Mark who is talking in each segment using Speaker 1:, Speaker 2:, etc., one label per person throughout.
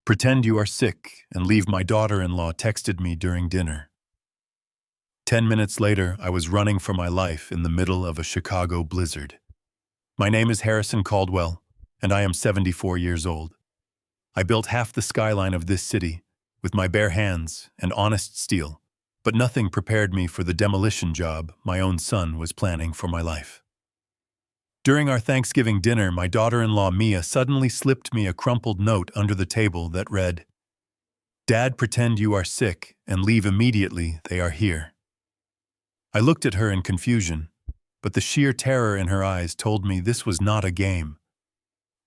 Speaker 1: Pretend you are sick and leave my daughter-in-law texted me during dinner. 10 minutes later, I was running for my life in the middle of a Chicago blizzard. My name is Harrison Caldwell, and I am 74 years old. I built half the skyline of this city with my bare hands and honest steel, but nothing prepared me for the demolition job my own son was planning for my life. During our Thanksgiving dinner, my daughter-in-law Mia suddenly slipped me a crumpled note under the table that read, "Dad, pretend you are sick and leave immediately, they are here." I looked at her in confusion, but the sheer terror in her eyes told me this was not a game.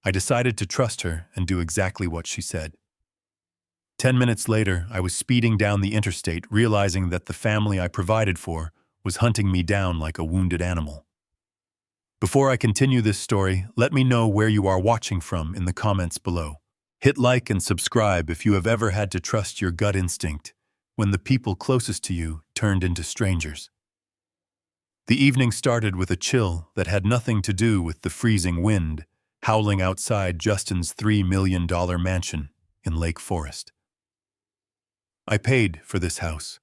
Speaker 1: I decided to trust her and do exactly what she said. 10 minutes later, I was speeding down the interstate, realizing that the family I provided for was hunting me down like a wounded animal. Before I continue this story, let me know where you are watching from in the comments below. Hit like and subscribe if you have ever had to trust your gut instinct when the people closest to you turned into strangers. The evening started with a chill that had nothing to do with the freezing wind howling outside Justin's $3 million mansion in Lake Forest. I paid for this house.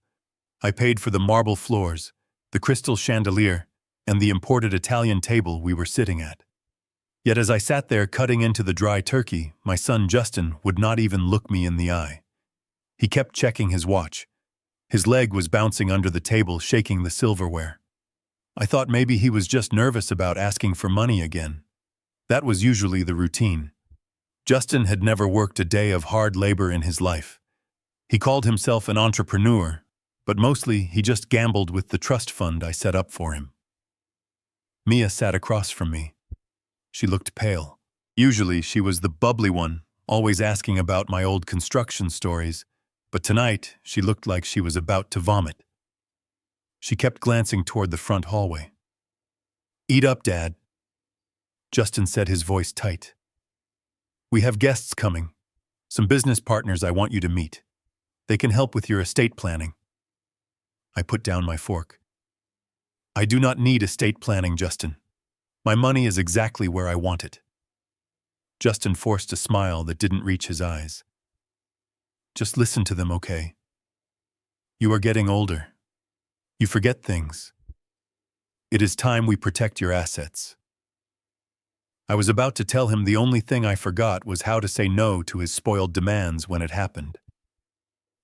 Speaker 1: I paid for the marble floors, the crystal chandelier, and the imported Italian table we were sitting at. Yet as I sat there cutting into the dry turkey, my son Justin would not even look me in the eye. He kept checking his watch. His leg was bouncing under the table, shaking the silverware. I thought maybe he was just nervous about asking for money again. That was usually the routine. Justin had never worked a day of hard labor in his life. He called himself an entrepreneur, but mostly he just gambled with the trust fund I set up for him. Mia sat across from me. She looked pale. Usually she was the bubbly one, always asking about my old construction stories, but tonight she looked like she was about to vomit. She kept glancing toward the front hallway. "Eat up, Dad," Justin said, his voice tight. "We have guests coming, some business partners I want you to meet. They can help with your estate planning." I put down my fork. "I do not need estate planning, Justin. My money is exactly where I want it." Justin forced a smile that didn't reach his eyes. "Just listen to them, okay? You are getting older. You forget things. It is time we protect your assets." I was about to tell him the only thing I forgot was how to say no to his spoiled demands when it happened.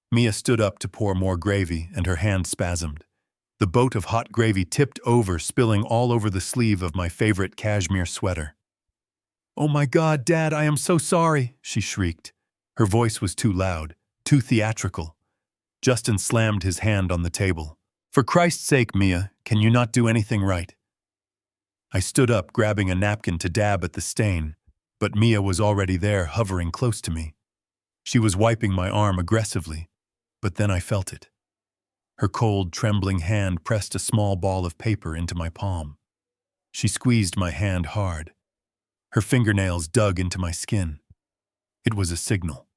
Speaker 1: Mia stood up to pour more gravy, and her hand spasmed. The boat of hot gravy tipped over, spilling all over the sleeve of my favorite cashmere sweater. "Oh my God, Dad, I am so sorry," she shrieked. Her voice was too loud, too theatrical. Justin slammed his hand on the table. "For Christ's sake, Mia, can you not do anything right?" I stood up, grabbing a napkin to dab at the stain, but Mia was already there, hovering close to me. She was wiping my arm aggressively, but then I felt it. Her cold, trembling hand pressed a small ball of paper into my palm. She squeezed my hand hard. Her fingernails dug into my skin. It was a signal.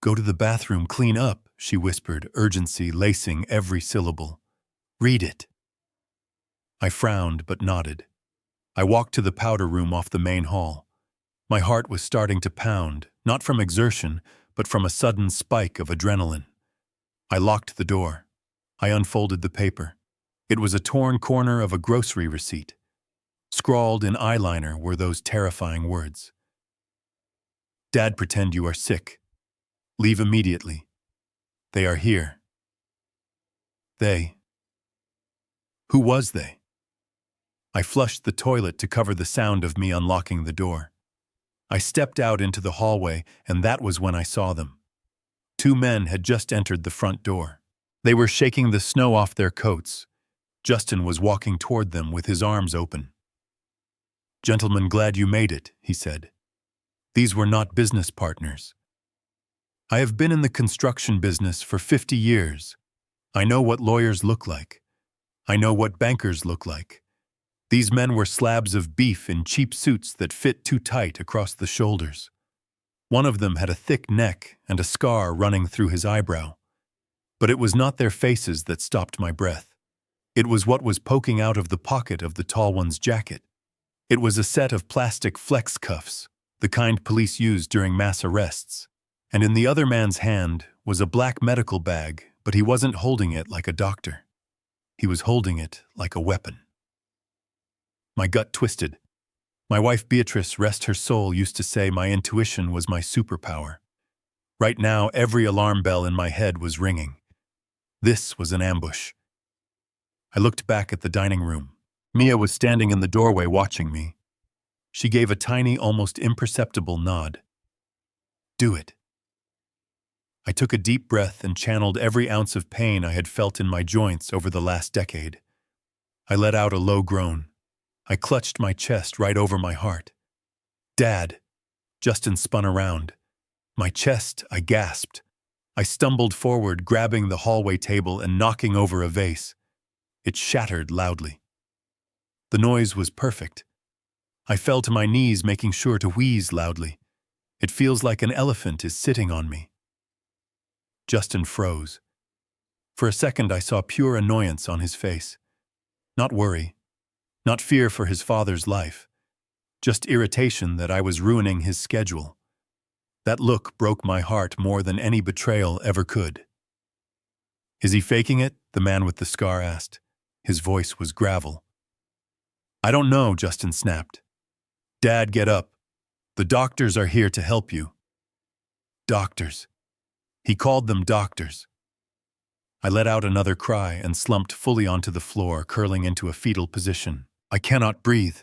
Speaker 1: "Go to the bathroom, clean up," she whispered, urgency lacing every syllable. "Read it." I frowned but nodded. I walked to the powder room off the main hall. My heart was starting to pound, not from exertion, but from a sudden spike of adrenaline. I locked the door. I unfolded the paper. It was a torn corner of a grocery receipt. Scrawled in eyeliner were those terrifying words. "Dad, pretend you are sick. Leave immediately. They are here." They. Who was they? I flushed the toilet to cover the sound of me unlocking the door. I stepped out into the hallway, and that was when I saw them. Two men had just entered the front door. They were shaking the snow off their coats. Justin was walking toward them with his arms open. "Gentlemen, glad you made it," he said. These were not business partners. I have been in the construction business for 50 years. I know what lawyers look like. I know what bankers look like. These men were slabs of beef in cheap suits that fit too tight across the shoulders. One of them had a thick neck and a scar running through his eyebrow. But it was not their faces that stopped my breath. It was what was poking out of the pocket of the tall one's jacket. It was a set of plastic flex cuffs, the kind police use during mass arrests. And in the other man's hand was a black medical bag, but he wasn't holding it like a doctor. He was holding it like a weapon. My gut twisted. My wife Beatrice, rest her soul, used to say my intuition was my superpower. Right now, every alarm bell in my head was ringing. This was an ambush. I looked back at the dining room. Mia was standing in the doorway watching me. She gave a tiny, almost imperceptible nod. Do it. I took a deep breath and channeled every ounce of pain I had felt in my joints over the last decade. I let out a low groan. I clutched my chest right over my heart. Dad! Justin spun around. My chest, I gasped. I stumbled forward, grabbing the hallway table and knocking over a vase. It shattered loudly. The noise was perfect. I fell to my knees, making sure to wheeze loudly. It feels like an elephant is sitting on me. Justin froze. For a second, I saw pure annoyance on his face. Not worry. Not fear for his father's life. Just irritation that I was ruining his schedule. That look broke my heart more than any betrayal ever could. Is he faking it? The man with the scar asked. His voice was gravel. I don't know, Justin snapped. Dad, get up. The doctors are here to help you. Doctors. He called them doctors. I let out another cry and slumped fully onto the floor, curling into a fetal position. I cannot breathe.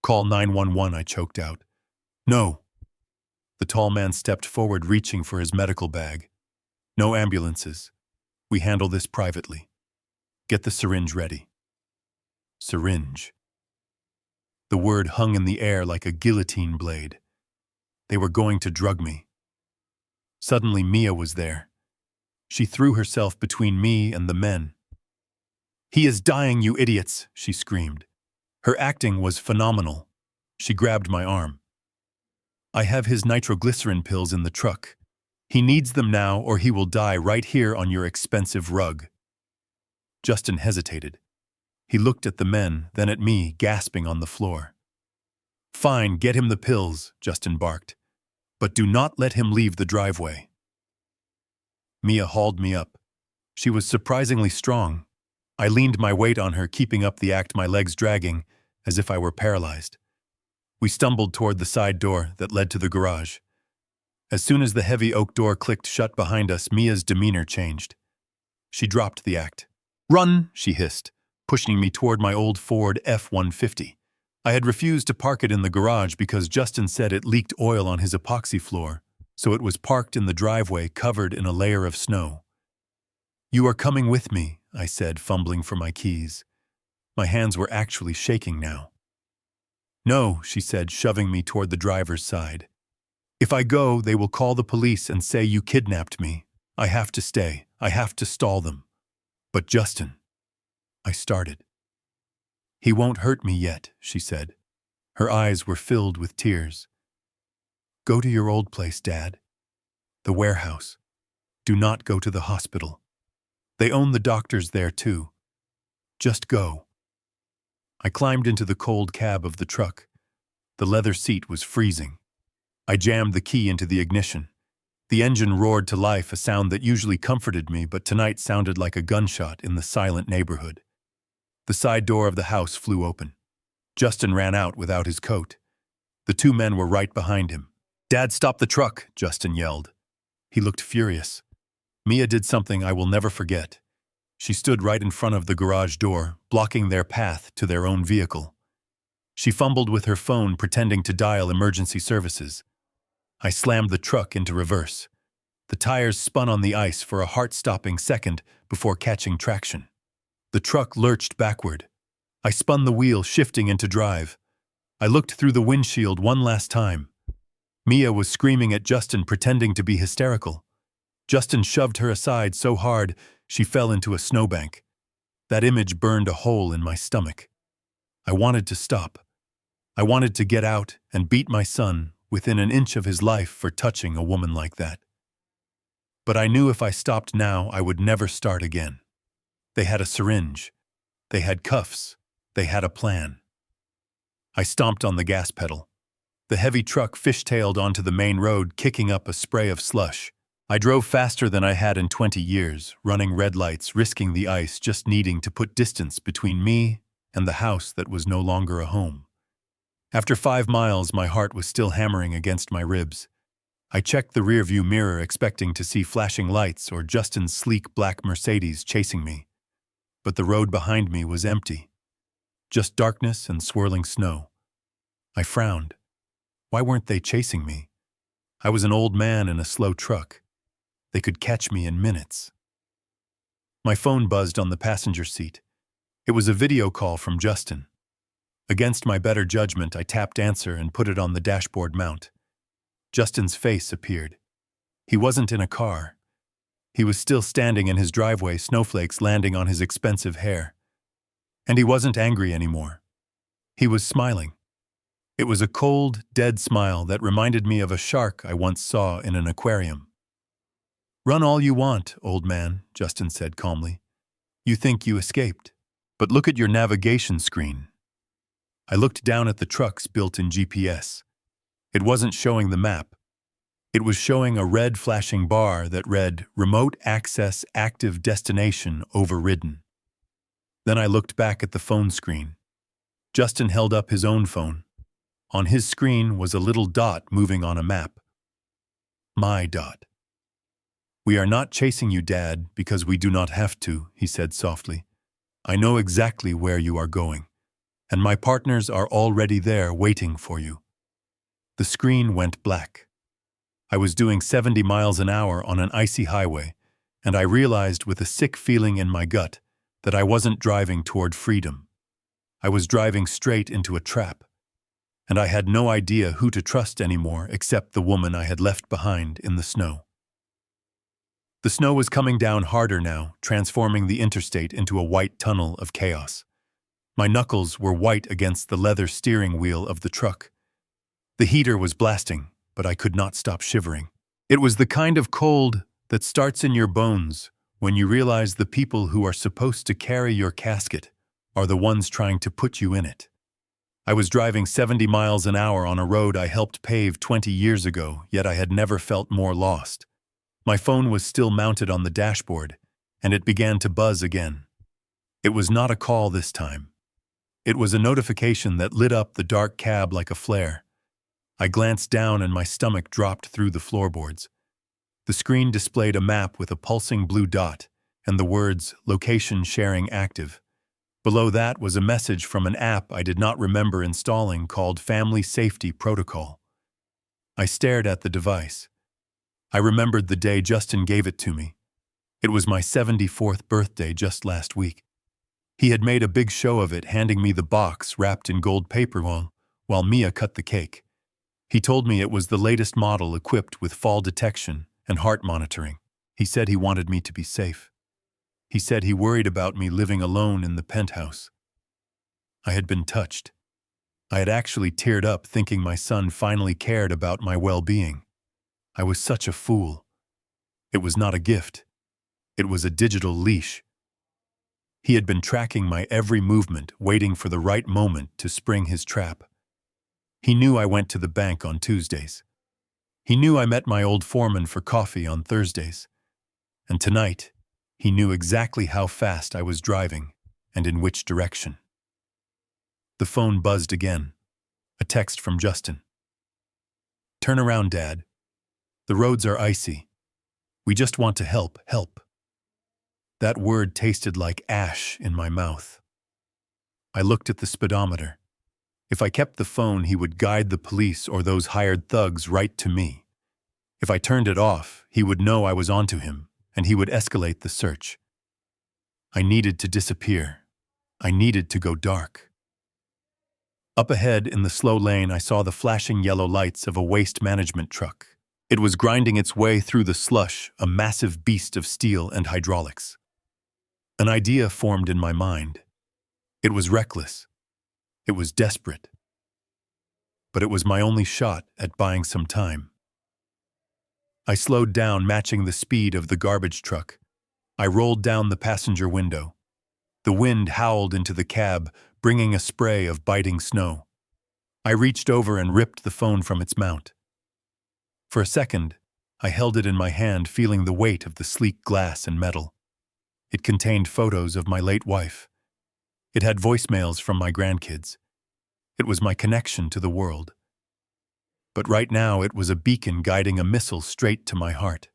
Speaker 1: Call 911, I choked out. No. The tall man stepped forward, reaching for his medical bag. No ambulances. We handle this privately. Get the syringe ready. Syringe. The word hung in the air like a guillotine blade. They were going to drug me. Suddenly, Mia was there. She threw herself between me and the men. He is dying, you idiots, she screamed. Her acting was phenomenal. She grabbed my arm. I have his nitroglycerin pills in the truck. He needs them now or he will die right here on your expensive rug. Justin hesitated. He looked at the men, then at me, gasping on the floor. Fine, get him the pills, Justin barked. But do not let him leave the driveway. Mia hauled me up. She was surprisingly strong. I leaned my weight on her, keeping up the act, my legs dragging, as if I were paralyzed. We stumbled toward the side door that led to the garage. As soon as the heavy oak door clicked shut behind us, Mia's demeanor changed. She dropped the act. Run, she hissed, pushing me toward my old Ford F-150. I had refused to park it in the garage because Justin said it leaked oil on his epoxy floor, so it was parked in the driveway covered in a layer of snow. You are coming with me, I said, fumbling for my keys. My hands were actually shaking now. No, she said, shoving me toward the driver's side. If I go, they will call the police and say you kidnapped me. I have to stay. I have to stall them. But Justin, I started. He won't hurt me yet, she said. Her eyes were filled with tears. Go to your old place, Dad. The warehouse. Do not go to the hospital. They own the doctors there, too. Just go. I climbed into the cold cab of the truck. The leather seat was freezing. I jammed the key into the ignition. The engine roared to life, a sound that usually comforted me, but tonight sounded like a gunshot in the silent neighborhood. The side door of the house flew open. Justin ran out without his coat. The two men were right behind him. Dad, stop the truck, Justin yelled. He looked furious. Mia did something I will never forget. She stood right in front of the garage door, blocking their path to their own vehicle. She fumbled with her phone, pretending to dial emergency services. I slammed the truck into reverse. The tires spun on the ice for a heart-stopping second before catching traction. The truck lurched backward. I spun the wheel, shifting into drive. I looked through the windshield one last time. Mia was screaming at Justin, pretending to be hysterical. Justin shoved her aside so hard she fell into a snowbank. That image burned a hole in my stomach. I wanted to stop. I wanted to get out and beat my son within an inch of his life for touching a woman like that. But I knew if I stopped now, I would never start again. They had a syringe. They had cuffs. They had a plan. I stomped on the gas pedal. The heavy truck fishtailed onto the main road, kicking up a spray of slush. I drove faster than I had in 20 years, running red lights, risking the ice, just needing to put distance between me and the house that was no longer a home. After 5 miles, my heart was still hammering against my ribs. I checked the rearview mirror, expecting to see flashing lights or Justin's sleek black Mercedes chasing me. But the road behind me was empty. Just darkness and swirling snow. I frowned. Why weren't they chasing me? I was an old man in a slow truck. They could catch me in minutes. My phone buzzed on the passenger seat. It was a video call from Justin. Against my better judgment, I tapped answer and put it on the dashboard mount. Justin's face appeared. He wasn't in a car. He was still standing in his driveway, snowflakes landing on his expensive hair. And he wasn't angry anymore. He was smiling. It was a cold, dead smile that reminded me of a shark I once saw in an aquarium. "Run all you want, old man," Justin said calmly. "You think you escaped. But look at your navigation screen." I looked down at the truck's built-in GPS. It wasn't showing the map. It was showing a red flashing bar that read, "Remote access active destination overridden." Then I looked back at the phone screen. Justin held up his own phone. On his screen was a little dot moving on a map. My dot. "We are not chasing you, Dad, because we do not have to," he said softly. "I know exactly where you are going, and my partners are already there waiting for you." The screen went black. I was doing 70 miles an hour on an icy highway, and I realized with a sick feeling in my gut that I wasn't driving toward freedom. I was driving straight into a trap, and I had no idea who to trust anymore except the woman I had left behind in the snow. The snow was coming down harder now, transforming the interstate into a white tunnel of chaos. My knuckles were white against the leather steering wheel of the truck. The heater was blasting, but I could not stop shivering. It was the kind of cold that starts in your bones when you realize the people who are supposed to carry your casket are the ones trying to put you in it. I was driving 70 miles an hour on a road I helped pave 20 years ago, yet I had never felt more lost. My phone was still mounted on the dashboard, and it began to buzz again. It was not a call this time. It was a notification that lit up the dark cab like a flare. I glanced down and my stomach dropped through the floorboards. The screen displayed a map with a pulsing blue dot and the words, "Location sharing active." Below that was a message from an app I did not remember installing called Family Safety Protocol. I stared at the device. I remembered the day Justin gave it to me. It was my 74th birthday just last week. He had made a big show of it, handing me the box wrapped in gold paper while Mia cut the cake. He told me it was the latest model equipped with fall detection and heart monitoring. He said he wanted me to be safe. He said he worried about me living alone in the penthouse. I had been touched. I had actually teared up thinking my son finally cared about my well-being. I was such a fool. It was not a gift. It was a digital leash. He had been tracking my every movement, waiting for the right moment to spring his trap. He knew I went to the bank on Tuesdays. He knew I met my old foreman for coffee on Thursdays. And tonight, he knew exactly how fast I was driving and in which direction. The phone buzzed again. A text from Justin. "Turn around, Dad. The roads are icy. We just want to help. That word tasted like ash in my mouth. I looked at the speedometer. If I kept the phone, he would guide the police or those hired thugs right to me. If I turned it off, he would know I was onto him, and he would escalate the search. I needed to disappear. I needed to go dark. Up ahead in the slow lane, I saw the flashing yellow lights of a waste management truck. It was grinding its way through the slush, a massive beast of steel and hydraulics. An idea formed in my mind. It was reckless. It was desperate. But it was my only shot at buying some time. I slowed down, matching the speed of the garbage truck. I rolled down the passenger window. The wind howled into the cab, bringing a spray of biting snow. I reached over and ripped the phone from its mount. For a second, I held it in my hand, feeling the weight of the sleek glass and metal. It contained photos of my late wife. It had voicemails from my grandkids. It was my connection to the world. But right now it was a beacon guiding a missile straight to my heart.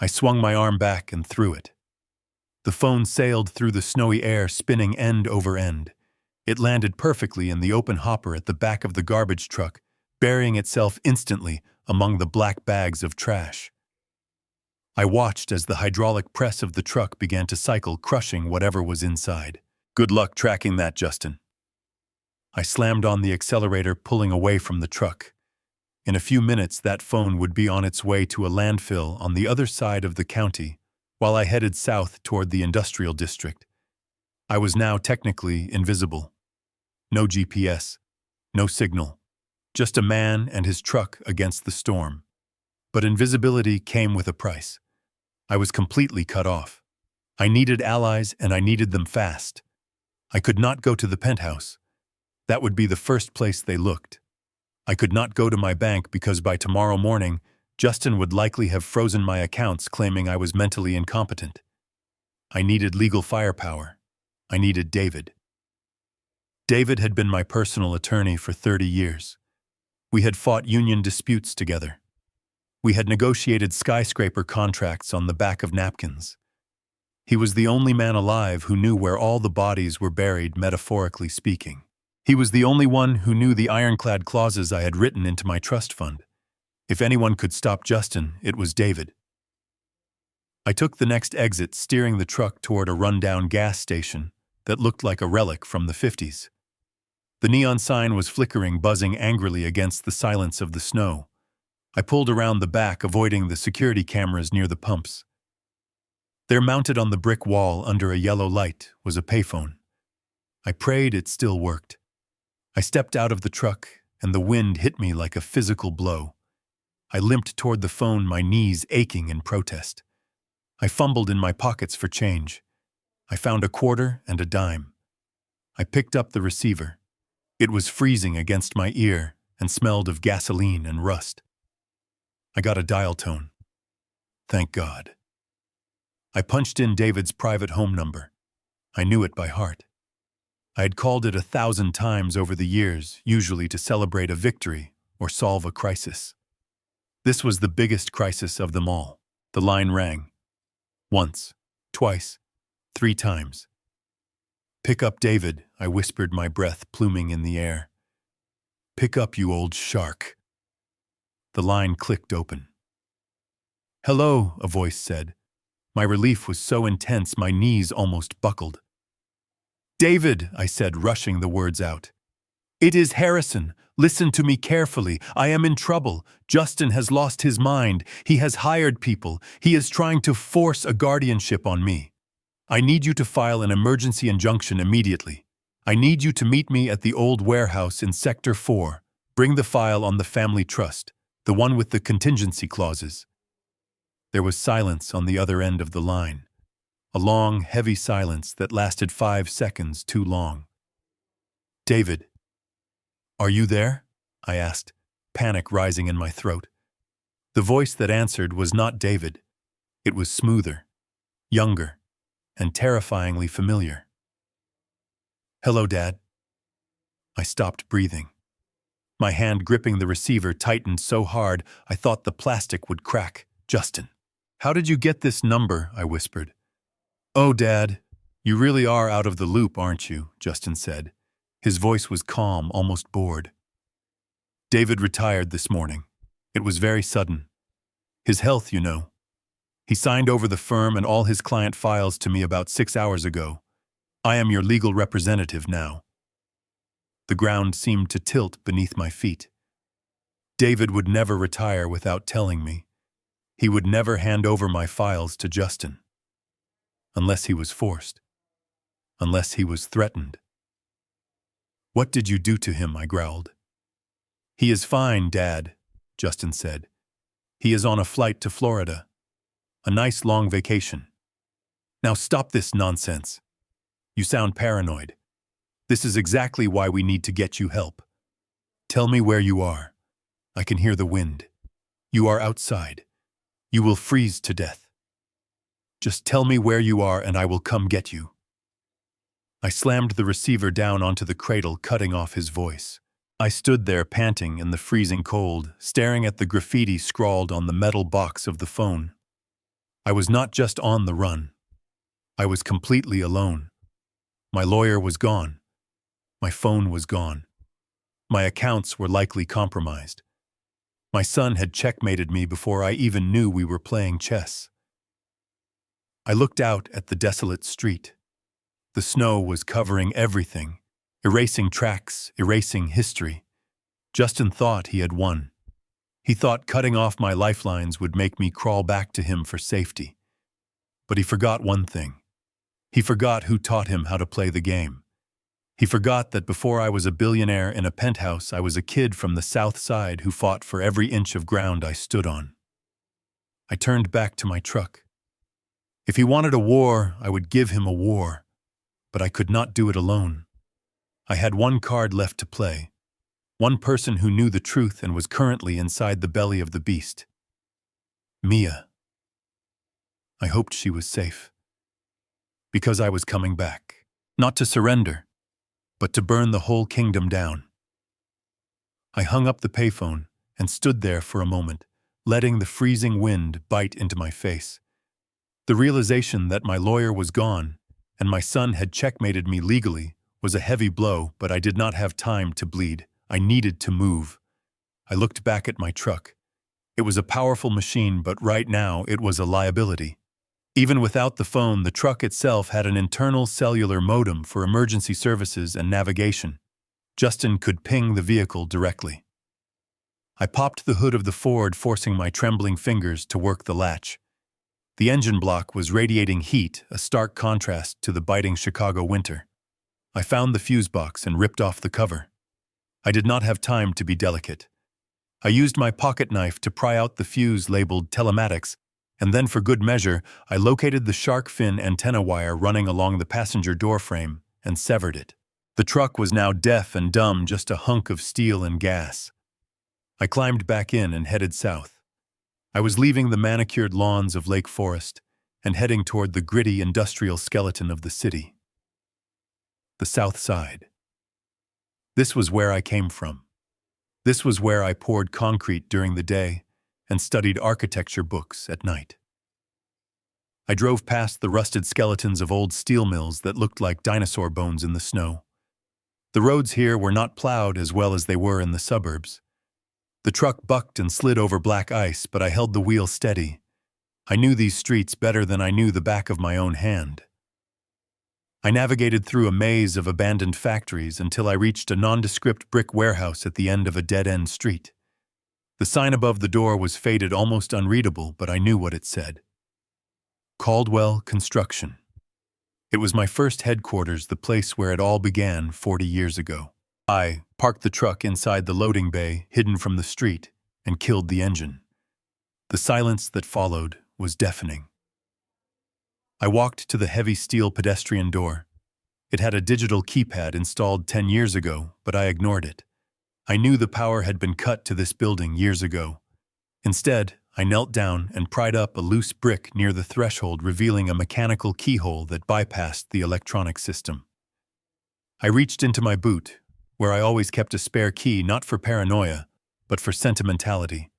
Speaker 1: I swung my arm back and threw it. The phone sailed through the snowy air, spinning end over end. It landed perfectly in the open hopper at the back of the garbage truck, burying itself instantly among the black bags of trash. I watched as the hydraulic press of the truck began to cycle, crushing whatever was inside. Good luck tracking that, Justin. I slammed on the accelerator, pulling away from the truck. In a few minutes, that phone would be on its way to a landfill on the other side of the county, while I headed south toward the industrial district. I was now technically invisible. No GPS, no signal, just a man and his truck against the storm. But invisibility came with a price. I was completely cut off. I needed allies, and I needed them fast. I could not go to the penthouse. That would be the first place they looked. I could not go to my bank because by tomorrow morning, Justin would likely have frozen my accounts, claiming I was mentally incompetent. I needed legal firepower. I needed David. David had been my personal attorney for 30 years. We had fought union disputes together. We had negotiated skyscraper contracts on the back of napkins. He was the only man alive who knew where all the bodies were buried, metaphorically speaking. He was the only one who knew the ironclad clauses I had written into my trust fund. If anyone could stop Justin, it was David. I took the next exit, steering the truck toward a rundown gas station that looked like a relic from the 50s. The neon sign was flickering, buzzing angrily against the silence of the snow. I pulled around the back, avoiding the security cameras near the pumps. There, mounted on the brick wall under a yellow light, was a payphone. I prayed it still worked. I stepped out of the truck, and the wind hit me like a physical blow. I limped toward the phone, my knees aching in protest. I fumbled in my pockets for change. I found a quarter and a dime. I picked up the receiver. It was freezing against my ear and smelled of gasoline and rust. I got a dial tone. Thank God. I punched in David's private home number. I knew it by heart. I had called it 1,000 times over the years, usually to celebrate a victory or solve a crisis. This was the biggest crisis of them all. The line rang. Once, twice, 3 times. Pick up, David, I whispered, my breath pluming in the air. Pick up, you old shark. The line clicked open. Hello, a voice said. My relief was so intense my knees almost buckled. David, I said, rushing the words out. It is Harrison. Listen to me carefully. I am in trouble. Justin has lost his mind. He has hired people. He is trying to force a guardianship on me. I need you to file an emergency injunction immediately. I need you to meet me at the old warehouse in Sector 4. Bring the file on the family trust, the one with the contingency clauses. There was silence on the other end of the line. A long, heavy silence that lasted 5 seconds too long. David, are you there? I asked, panic rising in my throat. The voice that answered was not David. It was smoother, younger, and terrifyingly familiar. Hello, Dad. I stopped breathing. My hand gripping the receiver tightened so hard I thought the plastic would crack. Justin. How did you get this number? I whispered. Oh, Dad, you really are out of the loop, aren't you? Justin said. His voice was calm, almost bored. David retired this morning. It was very sudden. His health, you know. He signed over the firm and all his client files to me about 6 hours ago. I am your legal representative now. The ground seemed to tilt beneath my feet. David would never retire without telling me. He would never hand over my files to Justin. Unless he was forced. Unless he was threatened. What did you do to him? I growled. He is fine, Dad, Justin said. He is on a flight to Florida. A nice long vacation. Now stop this nonsense. You sound paranoid. This is exactly why we need to get you help. Tell me where you are. I can hear the wind. You are outside. You will freeze to death. Just tell me where you are and I will come get you. I slammed the receiver down onto the cradle, cutting off his voice. I stood there panting in the freezing cold, staring at the graffiti scrawled on the metal box of the phone. I was not just on the run. I was completely alone. My lawyer was gone. My phone was gone. My accounts were likely compromised. My son had checkmated me before I even knew we were playing chess. I looked out at the desolate street. The snow was covering everything, erasing tracks, erasing history. Justin thought he had won. He thought cutting off my lifelines would make me crawl back to him for safety. But he forgot one thing. He forgot who taught him how to play the game. He forgot that before I was a billionaire in a penthouse, I was a kid from the South Side who fought for every inch of ground I stood on. I turned back to my truck. If he wanted a war, I would give him a war. But I could not do it alone. I had one card left to play. One person who knew the truth and was currently inside the belly of the beast. Mia. I hoped she was safe. Because I was coming back. Not to surrender, but to burn the whole kingdom down. I hung up the payphone and stood there for a moment, letting the freezing wind bite into my face. The realization that my lawyer was gone and my son had checkmated me legally was a heavy blow, but I did not have time to bleed. I needed to move. I looked back at my truck. It was a powerful machine, but right now it was a liability. Even without the phone, the truck itself had an internal cellular modem for emergency services and navigation. Justin could ping the vehicle directly. I popped the hood of the Ford, forcing my trembling fingers to work the latch. The engine block was radiating heat, a stark contrast to the biting Chicago winter. I found the fuse box and ripped off the cover. I did not have time to be delicate. I used my pocket knife to pry out the fuse labeled telematics, and then for good measure, I located the shark fin antenna wire running along the passenger door frame and severed it. The truck was now deaf and dumb, just a hunk of steel and gas. I climbed back in and headed south. I was leaving the manicured lawns of Lake Forest and heading toward the gritty industrial skeleton of the city. The South Side. This was where I came from. This was where I poured concrete during the day and studied architecture books at night. I drove past the rusted skeletons of old steel mills that looked like dinosaur bones in the snow. The roads here were not plowed as well as they were in the suburbs. The truck bucked and slid over black ice, but I held the wheel steady. I knew these streets better than I knew the back of my own hand. I navigated through a maze of abandoned factories until I reached a nondescript brick warehouse at the end of a dead-end street. The sign above the door was faded, almost unreadable, but I knew what it said. Caldwell Construction. It was my first headquarters, the place where it all began 40 years ago. I parked the truck inside the loading bay, hidden from the street, and killed the engine. The silence that followed was deafening. I walked to the heavy steel pedestrian door. It had a digital keypad installed 10 years ago, but I ignored it. I knew the power had been cut to this building years ago. Instead, I knelt down and pried up a loose brick near the threshold, revealing a mechanical keyhole that bypassed the electronic system. I reached into my boot, where I always kept a spare key, not for paranoia, but for sentimentality.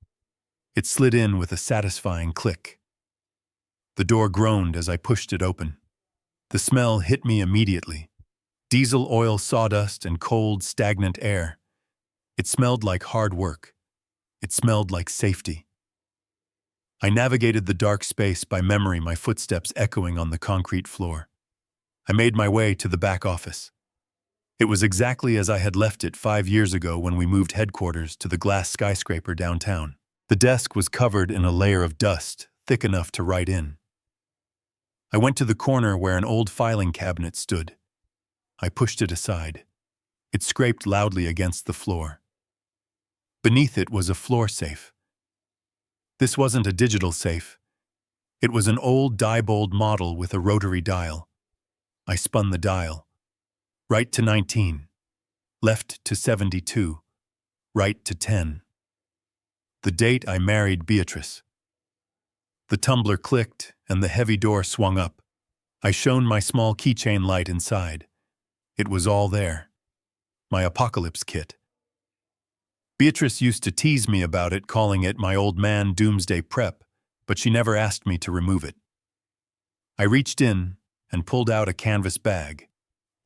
Speaker 1: It slid in with a satisfying click. The door groaned as I pushed it open. The smell hit me immediately. Diesel oil, sawdust, and cold, stagnant air. It smelled like hard work. It smelled like safety. I navigated the dark space by memory, my footsteps echoing on the concrete floor. I made my way to the back office. It was exactly as I had left it 5 years ago when we moved headquarters to the glass skyscraper downtown. The desk was covered in a layer of dust, thick enough to write in. I went to the corner where an old filing cabinet stood. I pushed it aside. It scraped loudly against the floor. Beneath it was a floor safe. This wasn't a digital safe. It was an old Diebold model with a rotary dial. I spun the dial. Right to 19. Left to 72. right to 10. The date I married Beatrice. The tumbler clicked and the heavy door swung up. I shone my small keychain light inside. It was all there. My apocalypse kit. Beatrice used to tease me about it, calling it my old man doomsday prep, but she never asked me to remove it. I reached in and pulled out a canvas bag.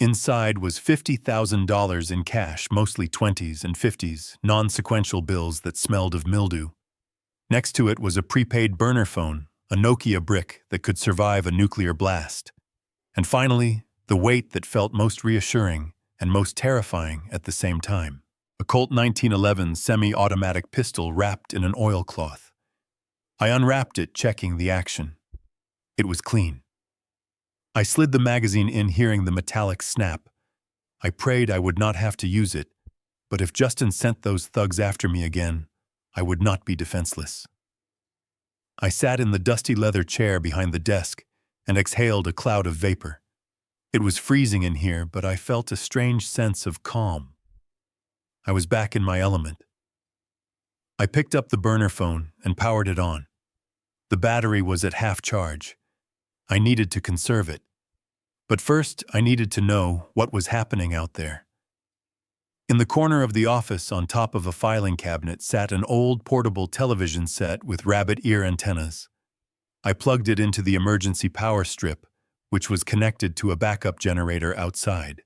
Speaker 1: Inside was $50,000 in cash, mostly 20s and 50s, non-sequential bills that smelled of mildew. Next to it was a prepaid burner phone, a Nokia brick that could survive a nuclear blast. And finally, the weight that felt most reassuring and most terrifying at the same time. A Colt 1911 semi-automatic pistol wrapped in an oilcloth. I unwrapped it, checking the action. It was clean. I slid the magazine in, hearing the metallic snap. I prayed I would not have to use it, but if Justin sent those thugs after me again, I would not be defenseless. I sat in the dusty leather chair behind the desk and exhaled a cloud of vapor. It was freezing in here, but I felt a strange sense of calm. I was back in my element. I picked up the burner phone and powered it on. The battery was at half charge. I needed to conserve it. But first, I needed to know what was happening out there. In the corner of the office, on top of a filing cabinet, sat an old portable television set with rabbit ear antennas. I plugged it into the emergency power strip, which was connected to a backup generator outside.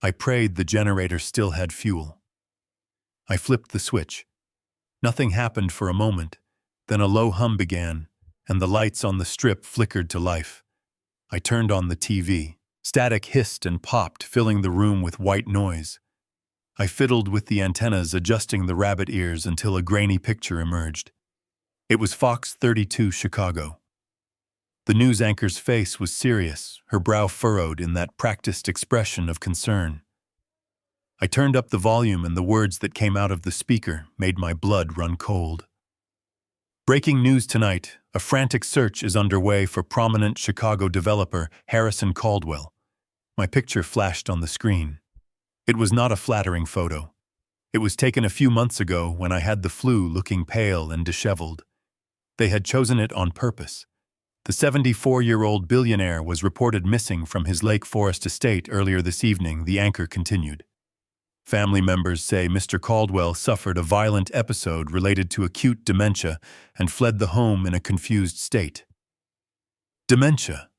Speaker 1: I prayed the generator still had fuel. I flipped the switch. Nothing happened for a moment. Then a low hum began, and the lights on the strip flickered to life. I turned on the TV. Static hissed and popped, filling the room with white noise. I fiddled with the antennas, adjusting the rabbit ears until a grainy picture emerged. It was Fox 32 Chicago. The news anchor's face was serious, her brow furrowed in that practiced expression of concern. I turned up the volume, and the words that came out of the speaker made my blood run cold. Breaking news tonight: a frantic search is underway for prominent Chicago developer Harrison Caldwell. My picture flashed on the screen. It was not a flattering photo. It was taken a few months ago when I had the flu, looking pale and disheveled. They had chosen it on purpose. The 74-year-old billionaire was reported missing from his Lake Forest estate earlier this evening, the anchor continued. Family members say Mr. Caldwell suffered a violent episode related to acute dementia and fled the home in a confused state. Dementia.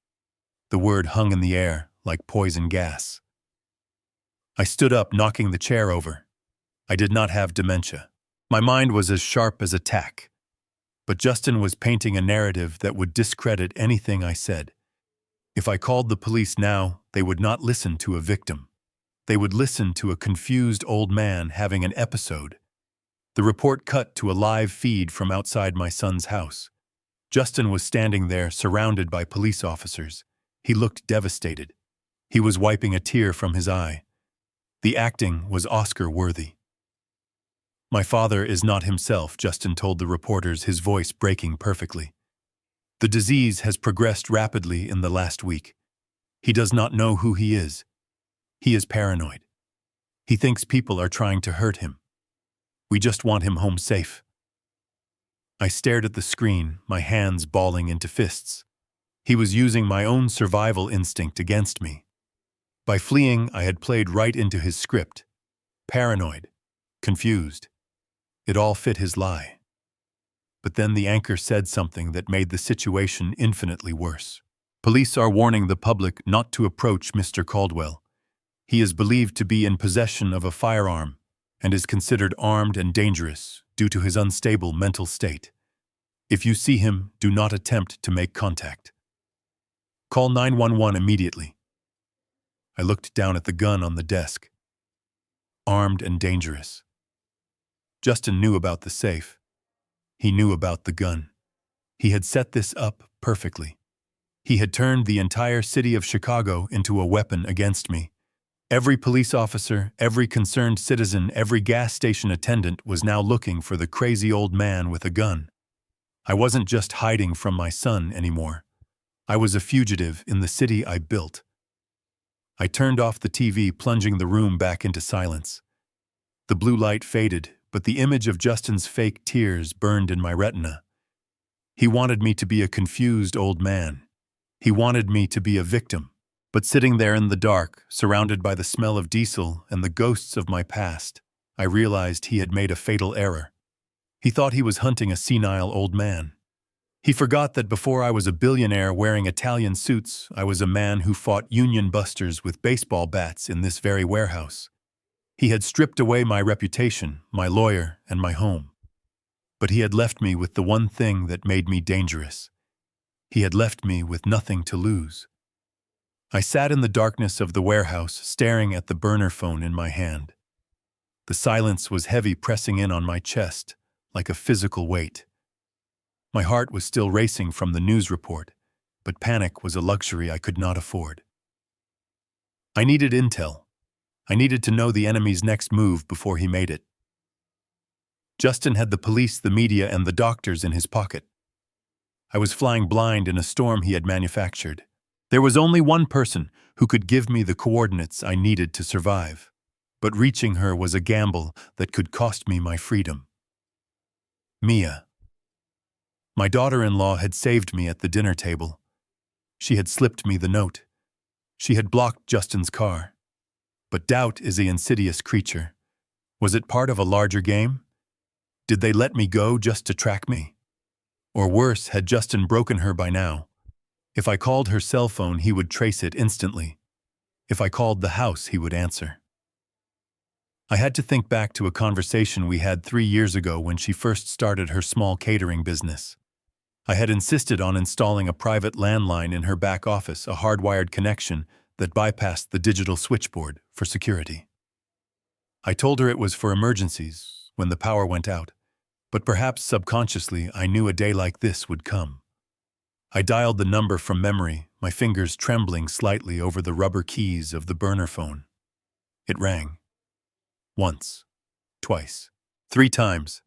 Speaker 1: The word hung in the air like poison gas. I stood up, knocking the chair over. I did not have dementia. My mind was as sharp as a tack. But Justin was painting a narrative that would discredit anything I said. If I called the police now, they would not listen to a victim. They would listen to a confused old man having an episode. The report cut to a live feed from outside my son's house. Justin was standing there, surrounded by police officers. He looked devastated. He was wiping a tear from his eye. The acting was Oscar-worthy. My father is not himself, Justin told the reporters, his voice breaking perfectly. The disease has progressed rapidly in the last week. He does not know who he is. He is paranoid. He thinks people are trying to hurt him. We just want him home safe. I stared at the screen, my hands balling into fists. He was using my own survival instinct against me. By fleeing, I had played right into his script. Paranoid. Confused. It all fit his lie. But then the anchor said something that made the situation infinitely worse. Police are warning the public not to approach Mr. Caldwell. He is believed to be in possession of a firearm and is considered armed and dangerous due to his unstable mental state. If you see him, do not attempt to make contact. Call 911 immediately. I looked down at the gun on the desk. Armed and dangerous. Justin knew about the safe. He knew about the gun. He had set this up perfectly. He had turned the entire city of Chicago into a weapon against me. Every police officer, every concerned citizen, every gas station attendant was now looking for the crazy old man with a gun. I wasn't just hiding from my son anymore. I was a fugitive in the city I built. I turned off the TV, plunging the room back into silence. The blue light faded, but the image of Justin's fake tears burned in my retina. He wanted me to be a confused old man. He wanted me to be a victim. But sitting there in the dark, surrounded by the smell of diesel and the ghosts of my past, I realized he had made a fatal error. He thought he was hunting a senile old man. He forgot that before I was a billionaire wearing Italian suits, I was a man who fought union busters with baseball bats in this very warehouse. He had stripped away my reputation, my lawyer, and my home. But he had left me with the one thing that made me dangerous. He had left me with nothing to lose. I sat in the darkness of the warehouse, staring at the burner phone in my hand. The silence was heavy, pressing in on my chest, like a physical weight. My heart was still racing from the news report, but panic was a luxury I could not afford. I needed intel. I needed to know the enemy's next move before he made it. Justin had the police, the media, and the doctors in his pocket. I was flying blind in a storm he had manufactured. There was only one person who could give me the coordinates I needed to survive, but reaching her was a gamble that could cost me my freedom. Mia. My daughter-in-law had saved me at the dinner table. She had slipped me the note. She had blocked Justin's car. But doubt is an insidious creature. Was it part of a larger game? Did they let me go just to track me? Or worse, had Justin broken her by now? If I called her cell phone, he would trace it instantly. If I called the house, he would answer. I had to think back to a conversation we had 3 years ago when she first started her small catering business. I had insisted on installing a private landline in her back office, a hardwired connection that bypassed the digital switchboard for security. I told her it was for emergencies, when the power went out, but perhaps subconsciously I knew a day like this would come. I dialed the number from memory, my fingers trembling slightly over the rubber keys of the burner phone. It rang. Once, twice, 3 times.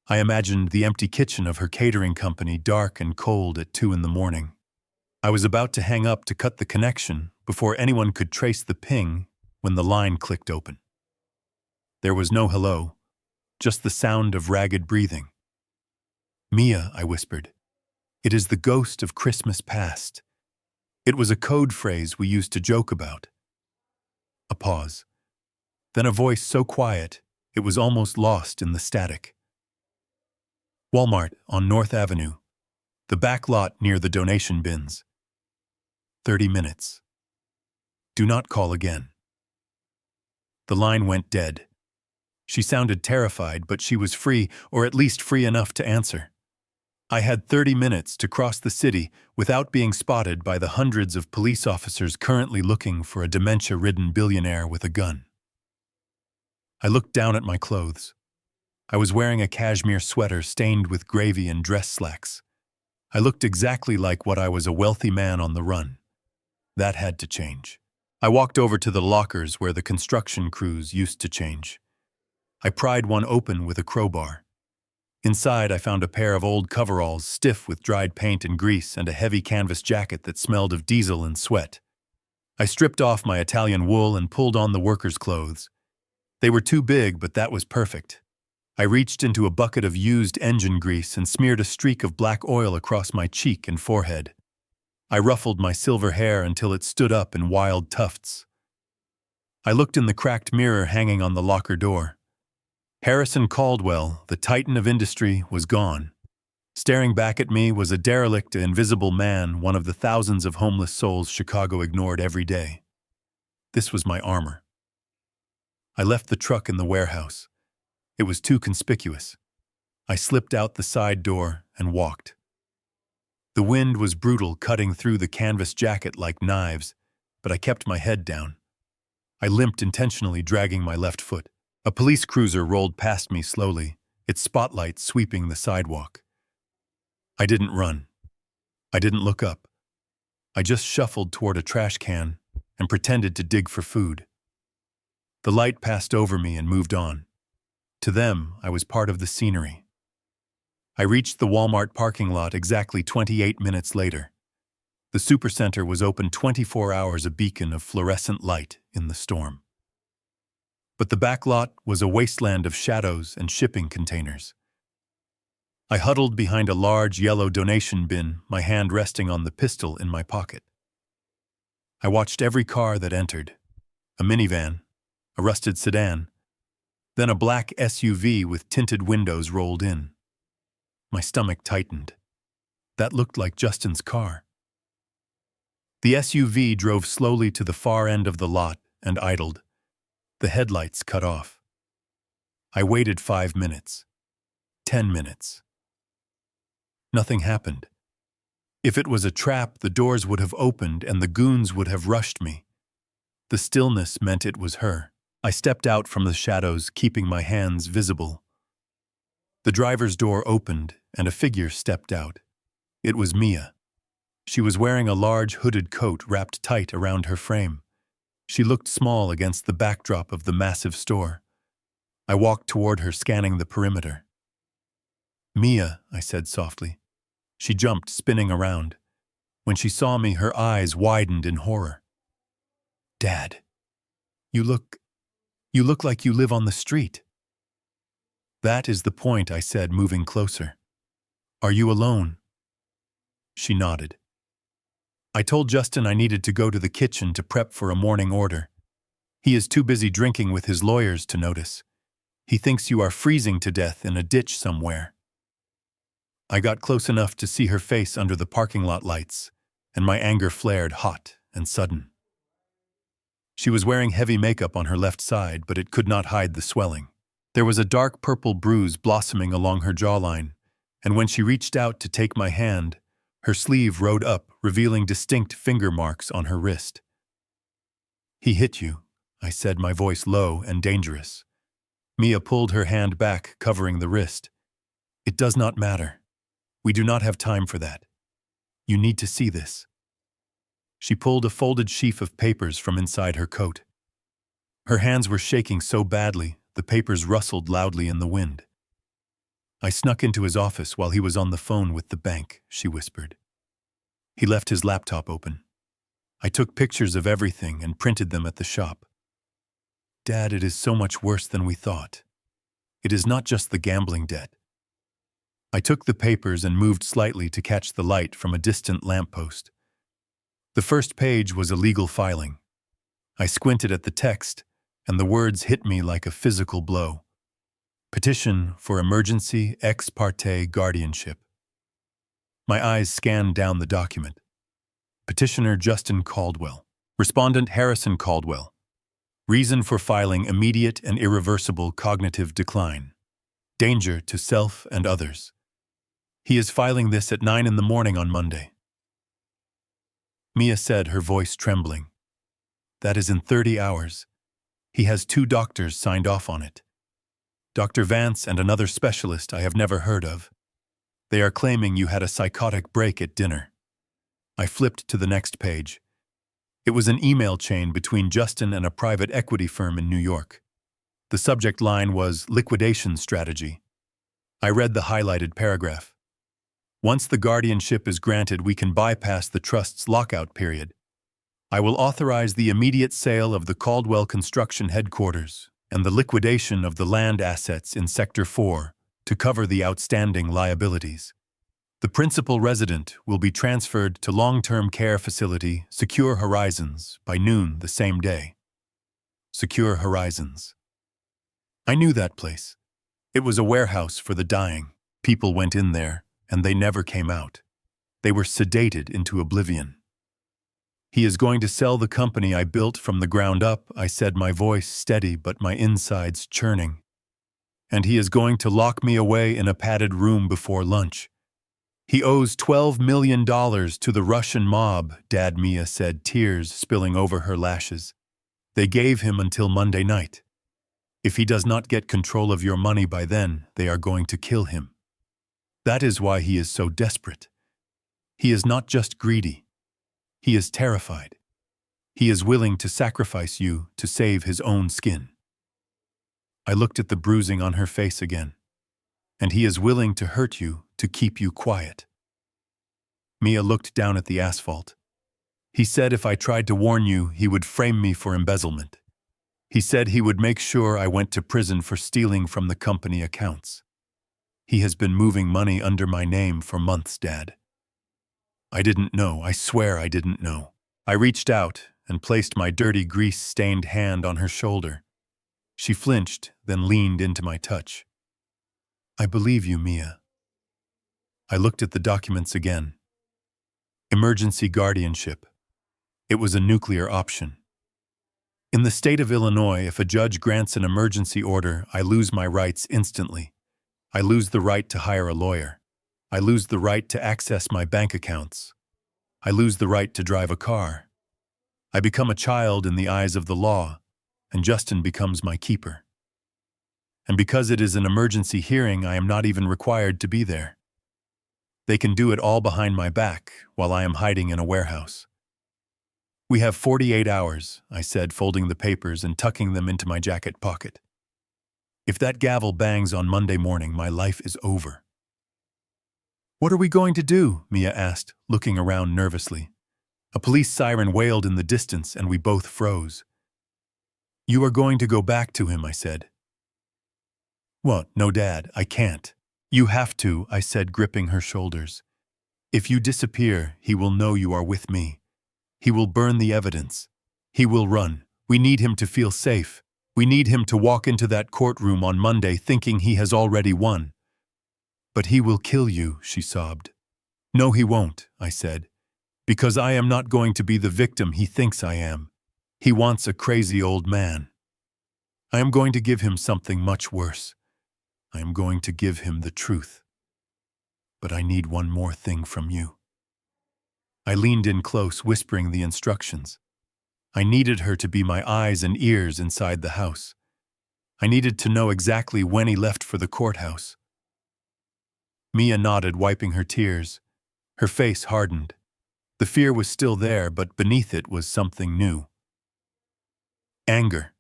Speaker 1: I imagined the empty kitchen of her catering company, dark and cold at 2 a.m. I was about to hang up to cut the connection before anyone could trace the ping when the line clicked open. There was no hello, just the sound of ragged breathing. "Mia," I whispered. "It is the ghost of Christmas past." It was a code phrase we used to joke about. A pause. Then a voice so quiet, it was almost lost in the static. "Walmart on North Avenue. The back lot near the donation bins. 30 minutes. Do not call again." The line went dead. She sounded terrified, but she was free, or at least free enough to answer. I had 30 minutes to cross the city without being spotted by the hundreds of police officers currently looking for a dementia-ridden billionaire with a gun. I looked down at my clothes. I was wearing a cashmere sweater stained with gravy and dress slacks. I looked exactly like what I was, a wealthy man on the run. That had to change. I walked over to the lockers where the construction crews used to change. I pried one open with a crowbar. Inside, I found a pair of old coveralls, stiff with dried paint and grease, and a heavy canvas jacket that smelled of diesel and sweat. I stripped off my Italian wool and pulled on the workers' clothes. They were too big, but that was perfect. I reached into a bucket of used engine grease and smeared a streak of black oil across my cheek and forehead. I ruffled my silver hair until it stood up in wild tufts. I looked in the cracked mirror hanging on the locker door. Harrison Caldwell, the titan of industry, was gone. Staring back at me was a derelict, invisible man, one of the thousands of homeless souls Chicago ignored every day. This was my armor. I left the truck in the warehouse. It was too conspicuous. I slipped out the side door and walked. The wind was brutal, cutting through the canvas jacket like knives, but I kept my head down. I limped intentionally, dragging my left foot. A police cruiser rolled past me slowly, its spotlight sweeping the sidewalk. I didn't run. I didn't look up. I just shuffled toward a trash can and pretended to dig for food. The light passed over me and moved on. To them, I was part of the scenery. I reached the Walmart parking lot exactly 28 minutes later. The supercenter was open 24 hours, a beacon of fluorescent light in the storm. but the back lot was a wasteland of shadows and shipping containers. I huddled behind a large yellow donation bin, my hand resting on the pistol in my pocket. I watched every car that entered: a minivan, a rusted sedan, then a black SUV with tinted windows rolled in. My stomach tightened. That looked like Justin's car. The SUV drove slowly to the far end of the lot and idled, the headlights cut off. I waited 5 minutes, 10 minutes. Nothing happened. If it was a trap, the doors would have opened and the goons would have rushed me. The stillness meant it was her. I stepped out from the shadows, keeping my hands visible. The driver's door opened and a figure stepped out. It was Mia. She was wearing a large hooded coat wrapped tight around her frame. She looked small against the backdrop of the massive store. I walked toward her, scanning the perimeter. "Mia," I said softly. She jumped, spinning around. When she saw me, her eyes widened in horror. "Dad, you look like you live on the street." "That is the point," I said, moving closer. "Are you alone?" She nodded. "I told Justin I needed to go to the kitchen to prep for a morning order. He is too busy drinking with his lawyers to notice. He thinks you are freezing to death in a ditch somewhere." I got close enough to see her face under the parking lot lights, and my anger flared hot and sudden. She was wearing heavy makeup on her left side, but it could not hide the swelling. There was a dark purple bruise blossoming along her jawline, and when she reached out to take my hand, her sleeve rode up, revealing distinct finger marks on her wrist. "He hit you," I said, my voice low and dangerous. Mia pulled her hand back, covering the wrist. "It does not matter. We do not have time for that. You need to see this." She pulled a folded sheaf of papers from inside her coat. Her hands were shaking so badly, the papers rustled loudly in the wind. "I snuck into his office while he was on the phone with the bank," she whispered. "He left his laptop open. I took pictures of everything and printed them at the shop. Dad, it is so much worse than we thought. It is not just the gambling debt." I took the papers and moved slightly to catch the light from a distant lamppost. The first page was a legal filing. I squinted at the text, and the words hit me like a physical blow. "Petition for emergency ex parte guardianship." My eyes scanned down the document. Petitioner Justin Caldwell. Respondent Harrison Caldwell. Reason for filing: immediate and irreversible cognitive decline. Danger to self and others. He is filing this at 9 a.m. on Monday. Mia said, her voice trembling. "That is in 30 hours. He has 2 doctors signed off on it. Dr. Vance and another specialist I have never heard of. They are claiming you had a psychotic break at dinner." I flipped to the next page. It was an email chain between Justin and a private equity firm in New York. The subject line was liquidation strategy. I read the highlighted paragraph. "Once the guardianship is granted, we can bypass the trust's lockout period. I will authorize the immediate sale of the Caldwell Construction headquarters and the liquidation of the land assets in Sector 4 to cover the outstanding liabilities. The principal resident will be transferred to long-term care facility Secure Horizons by noon the same day." Secure Horizons. I knew that place. It was a warehouse for the dying. People went in there, and they never came out. They were sedated into oblivion. "He is going to sell the company I built from the ground up," I said, my voice steady but my insides churning. "And he is going to lock me away in a padded room before lunch. He owes $12 million to the Russian mob," Dad, Mia said, tears spilling over her lashes. "They gave him until Monday night. If he does not get control of your money by then, they are going to kill him. That is why he is so desperate. He is not just greedy. He is terrified. He is willing to sacrifice you to save his own skin." I looked at the bruising on her face again. "And he is willing to hurt you to keep you quiet." Mia looked down at the asphalt. "He said if I tried to warn you, he would frame me for embezzlement. He said he would make sure I went to prison for stealing from the company accounts. He has been moving money under my name for months, Dad. I didn't know. I swear I didn't know. I reached out and placed my dirty, grease-stained hand on her shoulder. She flinched, then leaned into my touch. I believe you, Mia. I looked at the documents again. Emergency guardianship. It was a nuclear option. In the state of Illinois, if a judge grants an emergency order, I lose my rights instantly. I lose the right to hire a lawyer. I lose the right to access my bank accounts. I lose the right to drive a car. I become a child in the eyes of the law, and Justin becomes my keeper. And because it is an emergency hearing, I am not even required to be there. They can do it all behind my back while I am hiding in a warehouse. We have 48 hours, I said, folding the papers and tucking them into my jacket pocket. If that gavel bangs on Monday morning, my life is over. What are we going to do? Mia asked, looking around nervously. A police siren wailed in the distance, and we both froze. You are going to go back to him, I said. What? No, Dad, I can't. You have to, I said, gripping her shoulders. If you disappear, he will know you are with me. He will burn the evidence. He will run. We need him to feel safe. We need him to walk into that courtroom on Monday thinking he has already won. But he will kill you, she sobbed. No, he won't, I said, because I am not going to be the victim he thinks I am. He wants a crazy old man. I am going to give him something much worse. I am going to give him the truth. But I need one more thing from you. I leaned in close, whispering the instructions. I needed her to be my eyes and ears inside the house. I needed to know exactly when he left for the courthouse. Mia nodded, wiping her tears. Her face hardened. The fear was still there, but beneath it was something new. Anger.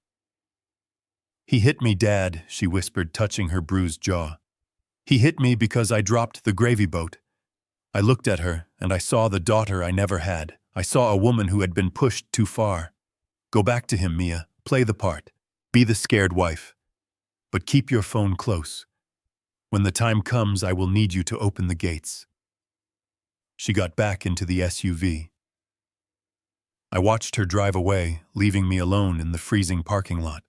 Speaker 1: He hit me, Dad, she whispered, touching her bruised jaw. He hit me because I dropped the gravy boat. I looked at her, and I saw the daughter I never had. I saw a woman who had been pushed too far. Go back to him, Mia. Play the part. Be the scared wife. But keep your phone close. When the time comes, I will need you to open the gates. She got back into the SUV. I watched her drive away, leaving me alone in the freezing parking lot.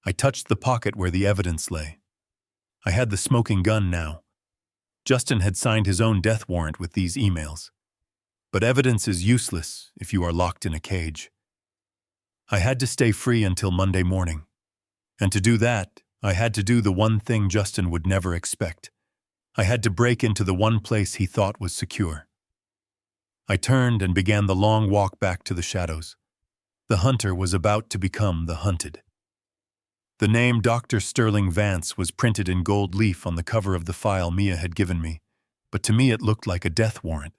Speaker 1: I touched the pocket where the evidence lay. I had the smoking gun now. Justin had signed his own death warrant with these emails. But evidence is useless if you are locked in a cage. I had to stay free until Monday morning. And to do that, I had to do the one thing Justin would never expect. I had to break into the one place he thought was secure. I turned and began the long walk back to the shadows. The hunter was about to become the hunted. The name Dr. Sterling Vance was printed in gold leaf on the cover of the file Mia had given me, but to me it looked like a death warrant.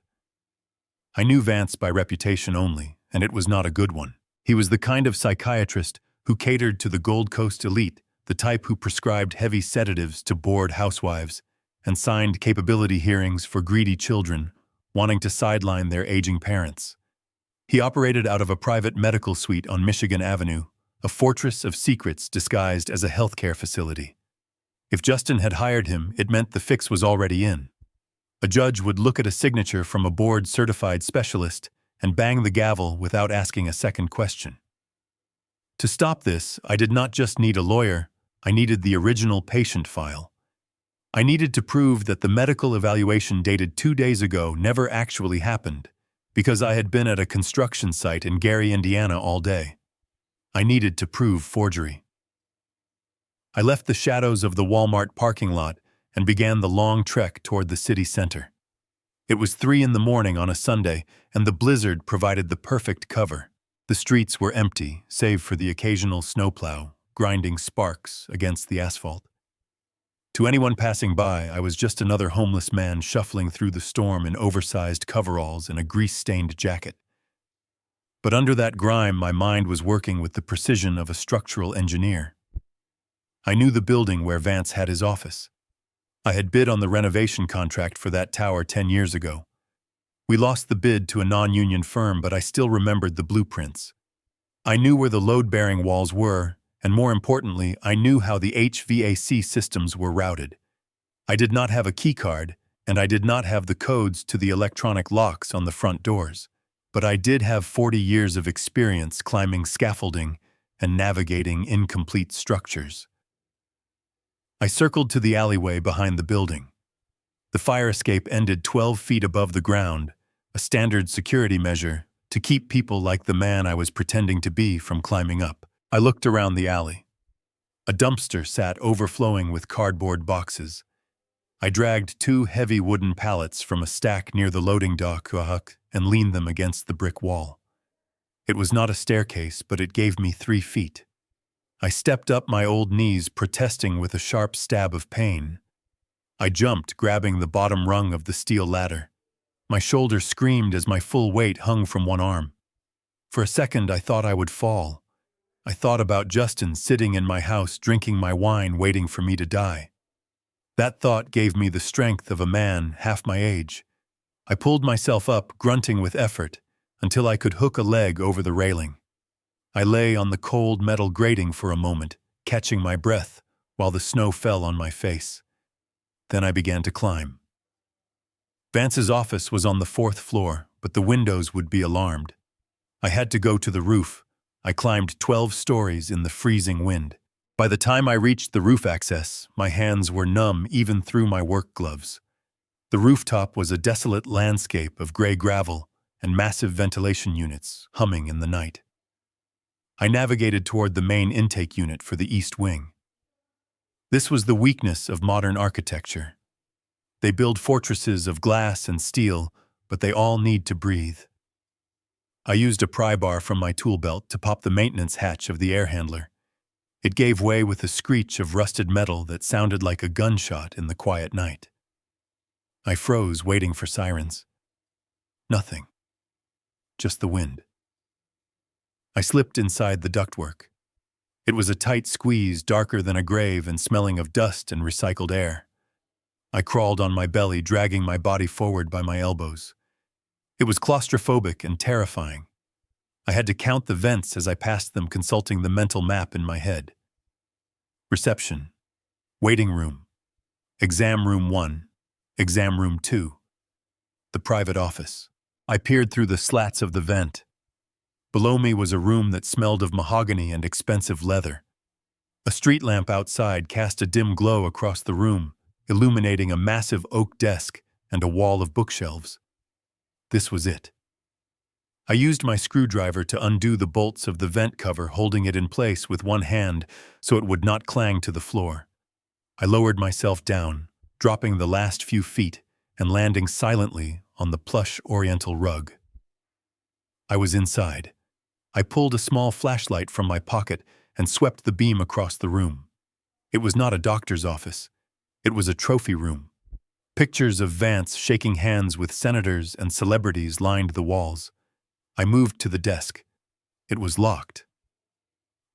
Speaker 1: I knew Vance by reputation only, and it was not a good one. He was the kind of psychiatrist who catered to the Gold Coast elite, the type who prescribed heavy sedatives to bored housewives and signed capability hearings for greedy children wanting to sideline their aging parents. He operated out of a private medical suite on Michigan Avenue, a fortress of secrets disguised as a healthcare facility. If Justin had hired him, it meant the fix was already in. A judge would look at a signature from a board-certified specialist and bang the gavel without asking a second question. To stop this, I did not just need a lawyer, I needed the original patient file. I needed to prove that the medical evaluation dated 2 days ago never actually happened, because I had been at a construction site in Gary, Indiana all day. I needed to prove forgery. I left the shadows of the Walmart parking lot and began the long trek toward the city center. It was 3 a.m. on a Sunday, and the blizzard provided the perfect cover. The streets were empty, save for the occasional snowplow, grinding sparks against the asphalt. To anyone passing by, I was just another homeless man shuffling through the storm in oversized coveralls and a grease-stained jacket. But under that grime, my mind was working with the precision of a structural engineer. I knew the building where Vance had his office. I had bid on the renovation contract for that tower 10 years ago. We lost the bid to a non-union firm, but I still remembered the blueprints. I knew where the load-bearing walls were, and more importantly, I knew how the HVAC systems were routed. I did not have a keycard, and I did not have the codes to the electronic locks on the front doors. But I did have 40 years of experience climbing scaffolding and navigating incomplete structures. I circled to the alleyway behind the building. The fire escape ended 12 feet above the ground, a standard security measure to keep people like the man I was pretending to be from climbing up. I looked around the alley. A dumpster sat overflowing with cardboard boxes. I dragged 2 heavy wooden pallets from a stack near the loading dock and leaned them against the brick wall. It was not a staircase, but it gave me 3 feet. I stepped up, my old knees protesting with a sharp stab of pain. I jumped, grabbing the bottom rung of the steel ladder. My shoulder screamed as my full weight hung from one arm. For a second, I thought I would fall. I thought about Justin sitting in my house drinking my wine, waiting for me to die. That thought gave me the strength of a man half my age. I pulled myself up, grunting with effort, until I could hook a leg over the railing. I lay on the cold metal grating for a moment, catching my breath while the snow fell on my face. Then I began to climb. Vance's office was on the 4th floor, but the windows would be alarmed. I had to go to the roof. I climbed 12 stories in the freezing wind. By the time I reached the roof access, my hands were numb even through my work gloves. The rooftop was a desolate landscape of gray gravel and massive ventilation units humming in the night. I navigated toward the main intake unit for the east wing. This was the weakness of modern architecture. They build fortresses of glass and steel, but they all need to breathe. I used a pry bar from my tool belt to pop the maintenance hatch of the air handler. It gave way with a screech of rusted metal that sounded like a gunshot in the quiet night. I froze, waiting for sirens. Nothing. Just the wind. I slipped inside the ductwork. It was a tight squeeze, darker than a grave and smelling of dust and recycled air. I crawled on my belly, dragging my body forward by my elbows. It was claustrophobic and terrifying. I had to count the vents as I passed them, consulting the mental map in my head. Reception. Waiting room. Exam room 1. Exam room 2. The private office. I peered through the slats of the vent. Below me was a room that smelled of mahogany and expensive leather. A street lamp outside cast a dim glow across the room, illuminating a massive oak desk and a wall of bookshelves. This was it. I used my screwdriver to undo the bolts of the vent cover, holding it in place with one hand so it would not clang to the floor. I lowered myself down, dropping the last few feet and landing silently on the plush oriental rug. I was inside. I pulled a small flashlight from my pocket and swept the beam across the room. It was not a doctor's office. It was a trophy room. Pictures of Vance shaking hands with senators and celebrities lined the walls. I moved to the desk. It was locked.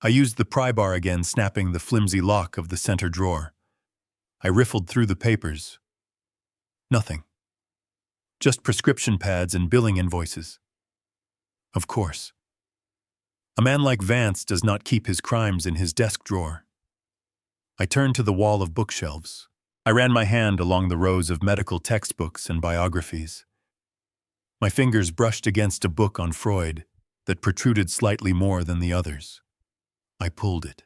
Speaker 1: I used the pry bar again, snapping the flimsy lock of the center drawer. I riffled through the papers. Nothing. Just prescription pads and billing invoices. Of course. A man like Vance does not keep his crimes in his desk drawer. I turned to the wall of bookshelves. I ran my hand along the rows of medical textbooks and biographies. My fingers brushed against a book on Freud that protruded slightly more than the others. I pulled it.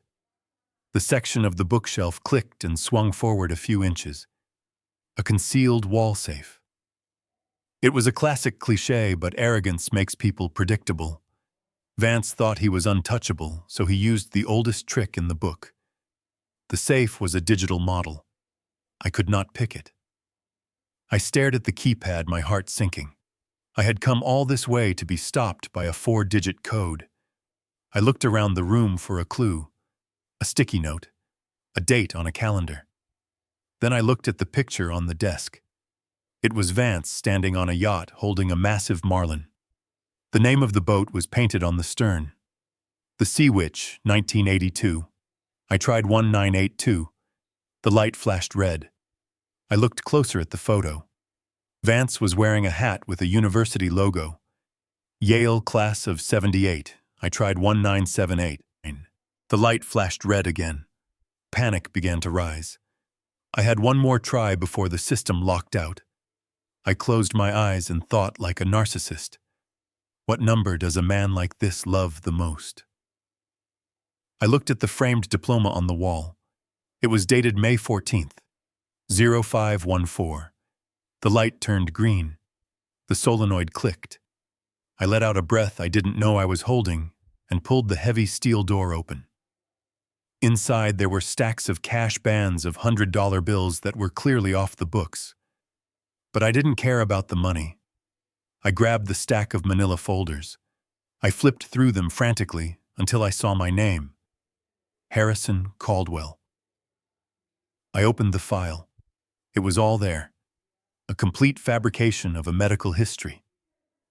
Speaker 1: The section of the bookshelf clicked and swung forward a few inches. A concealed wall safe. It was a classic cliché, but arrogance makes people predictable. Vance thought he was untouchable, so he used the oldest trick in the book. The safe was a digital model. I could not pick it. I stared at the keypad, my heart sinking. I had come all this way to be stopped by a 4-digit code. I looked around the room for a clue, a sticky note, a date on a calendar. Then I looked at the picture on the desk. It was Vance standing on a yacht holding a massive marlin. The name of the boat was painted on the stern. The Sea Witch, 1982. I tried 1982. The light flashed red. I looked closer at the photo. Vance was wearing a hat with a university logo. Yale class of '78, I tried 1978. The light flashed red again. Panic began to rise. I had one more try before the system locked out. I closed my eyes and thought like a narcissist. What number does a man like this love the most? I looked at the framed diploma on the wall. It was dated May 14th, 0514. The light turned green. The solenoid clicked. I let out a breath I didn't know I was holding and pulled the heavy steel door open. Inside there were stacks of cash bands of $100 bills that were clearly off the books. But I didn't care about the money. I grabbed the stack of manila folders. I flipped through them frantically until I saw my name. Harrison Caldwell. I opened the file. It was all there. A complete fabrication of a medical history.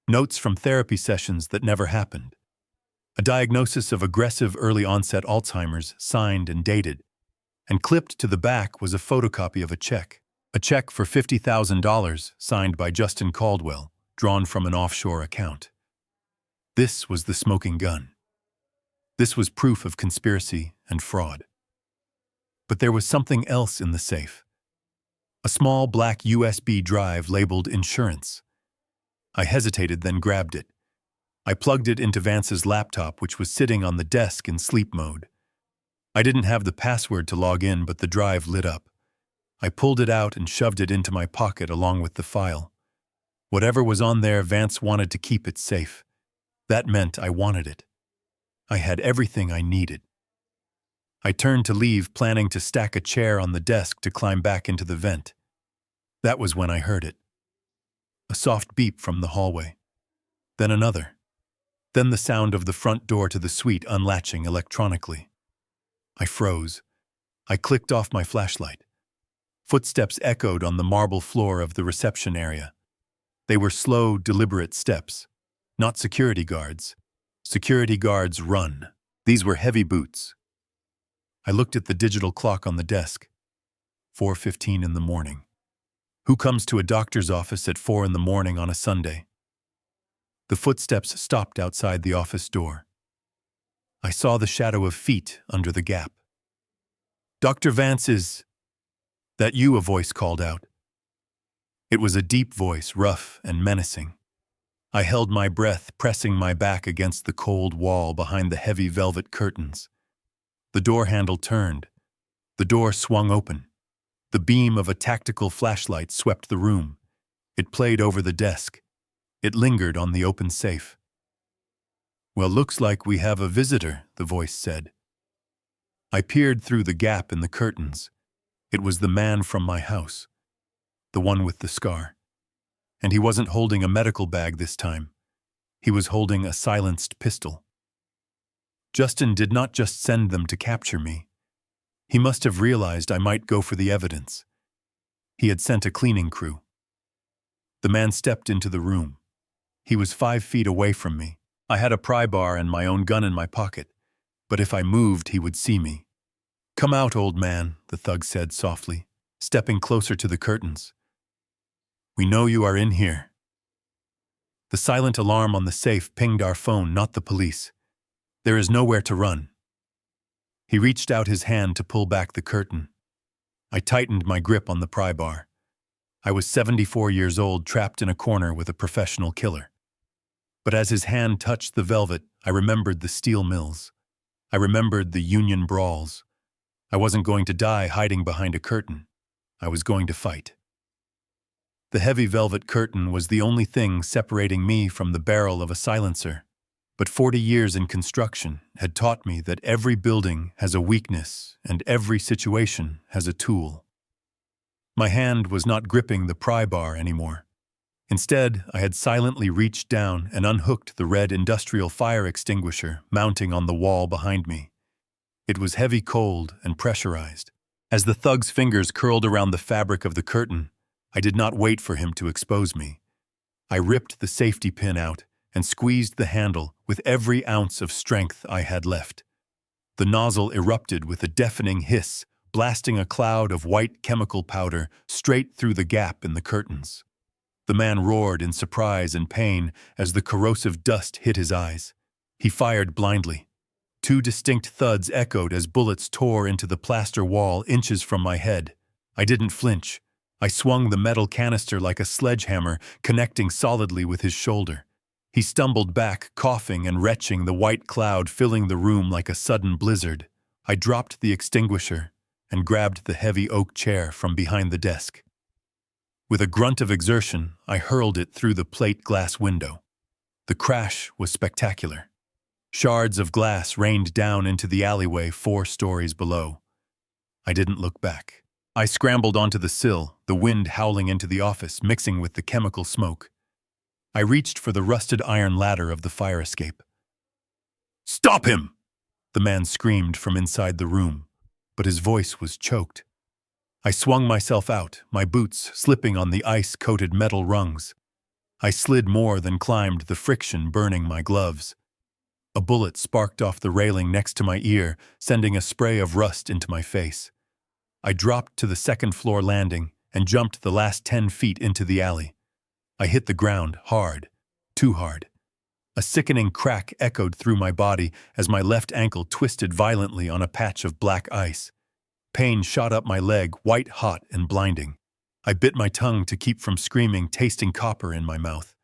Speaker 1: Notes from therapy sessions that never happened. A diagnosis of aggressive early-onset Alzheimer's, signed and dated. And clipped to the back was a photocopy of a check for $50,000 signed by Justin Caldwell, drawn from an offshore account. This was the smoking gun. This was proof of conspiracy and fraud. But there was something else in the safe. A small black USB drive labeled Insurance. I hesitated, then grabbed it. I plugged it into Vance's laptop, which was sitting on the desk in sleep mode. I didn't have the password to log in, but the drive lit up. I pulled it out and shoved it into my pocket along with the file. Whatever was on there, Vance wanted to keep it safe. That meant I wanted it. I had everything I needed. I turned to leave, planning to stack a chair on the desk to climb back into the vent. That was when I heard it. A soft beep from the hallway. Then another. Then the sound of the front door to the suite unlatching electronically. I froze. I clicked off my flashlight. Footsteps echoed on the marble floor of the reception area. They were slow, deliberate steps. Not security guards. Security guards run. These were heavy boots. I looked at the digital clock on the desk. 4:15 in the morning. Who comes to a doctor's office at 4 in the morning on a Sunday? The footsteps stopped outside the office door. I saw the shadow of feet under the gap. "Dr. Vance, is that you?" a voice called out. It was a deep voice, rough and menacing. I held my breath, pressing my back against the cold wall behind the heavy velvet curtains. The door handle turned. The door swung open. The beam of a tactical flashlight swept the room. It played over the desk. It lingered on the open safe. "Well, looks like we have a visitor," the voice said. I peered through the gap in the curtains. It was the man from my house, the one with the scar. And he wasn't holding a medical bag this time. He was holding a silenced pistol. Justin did not just send them to capture me. He must have realized I might go for the evidence. He had sent a cleaning crew. The man stepped into the room. He was 5 feet away from me. I had a pry bar and my own gun in my pocket, but if I moved, he would see me. "Come out, old man," the thug said softly, stepping closer to the curtains. "We know you are in here." The silent alarm on the safe pinged our phone, not the police. There is nowhere to run. He reached out his hand to pull back the curtain. I tightened my grip on the pry bar. I was 74 years old, trapped in a corner with a professional killer. But as his hand touched the velvet, I remembered the steel mills. I remembered the union brawls. I wasn't going to die hiding behind a curtain. I was going to fight. The heavy velvet curtain was the only thing separating me from the barrel of a silencer. But 40 years in construction had taught me that every building has a weakness and every situation has a tool. My hand was not gripping the pry bar anymore. Instead, I had silently reached down and unhooked the red industrial fire extinguisher mounting on the wall behind me. It was heavy, cold, and pressurized. As the thug's fingers curled around the fabric of the curtain, I did not wait for him to expose me. I ripped the safety pin out and squeezed the handle with every ounce of strength I had left. The nozzle erupted with a deafening hiss, blasting a cloud of white chemical powder straight through the gap in the curtains. The man roared in surprise and pain as the corrosive dust hit his eyes. He fired blindly. Two distinct thuds echoed as bullets tore into the plaster wall inches from my head. I didn't flinch. I swung the metal canister like a sledgehammer, connecting solidly with his shoulder. He stumbled back, coughing and retching, the white cloud filling the room like a sudden blizzard. I dropped the extinguisher and grabbed the heavy oak chair from behind the desk. With a grunt of exertion, I hurled it through the plate glass window. The crash was spectacular. Shards of glass rained down into the alleyway 4 stories below. I didn't look back. I scrambled onto the sill, the wind howling into the office, mixing with the chemical smoke. I reached for the rusted iron ladder of the fire escape. "Stop him!" the man screamed from inside the room, but his voice was choked. I swung myself out, my boots slipping on the ice-coated metal rungs. I slid more than climbed, the friction burning my gloves. A bullet sparked off the railing next to my ear, sending a spray of rust into my face. I dropped to the second-floor landing and jumped the last 10 feet into the alley. I hit the ground hard, too hard. A sickening crack echoed through my body as my left ankle twisted violently on a patch of black ice. Pain shot up my leg, white-hot and blinding. I bit my tongue to keep from screaming, tasting copper in my mouth.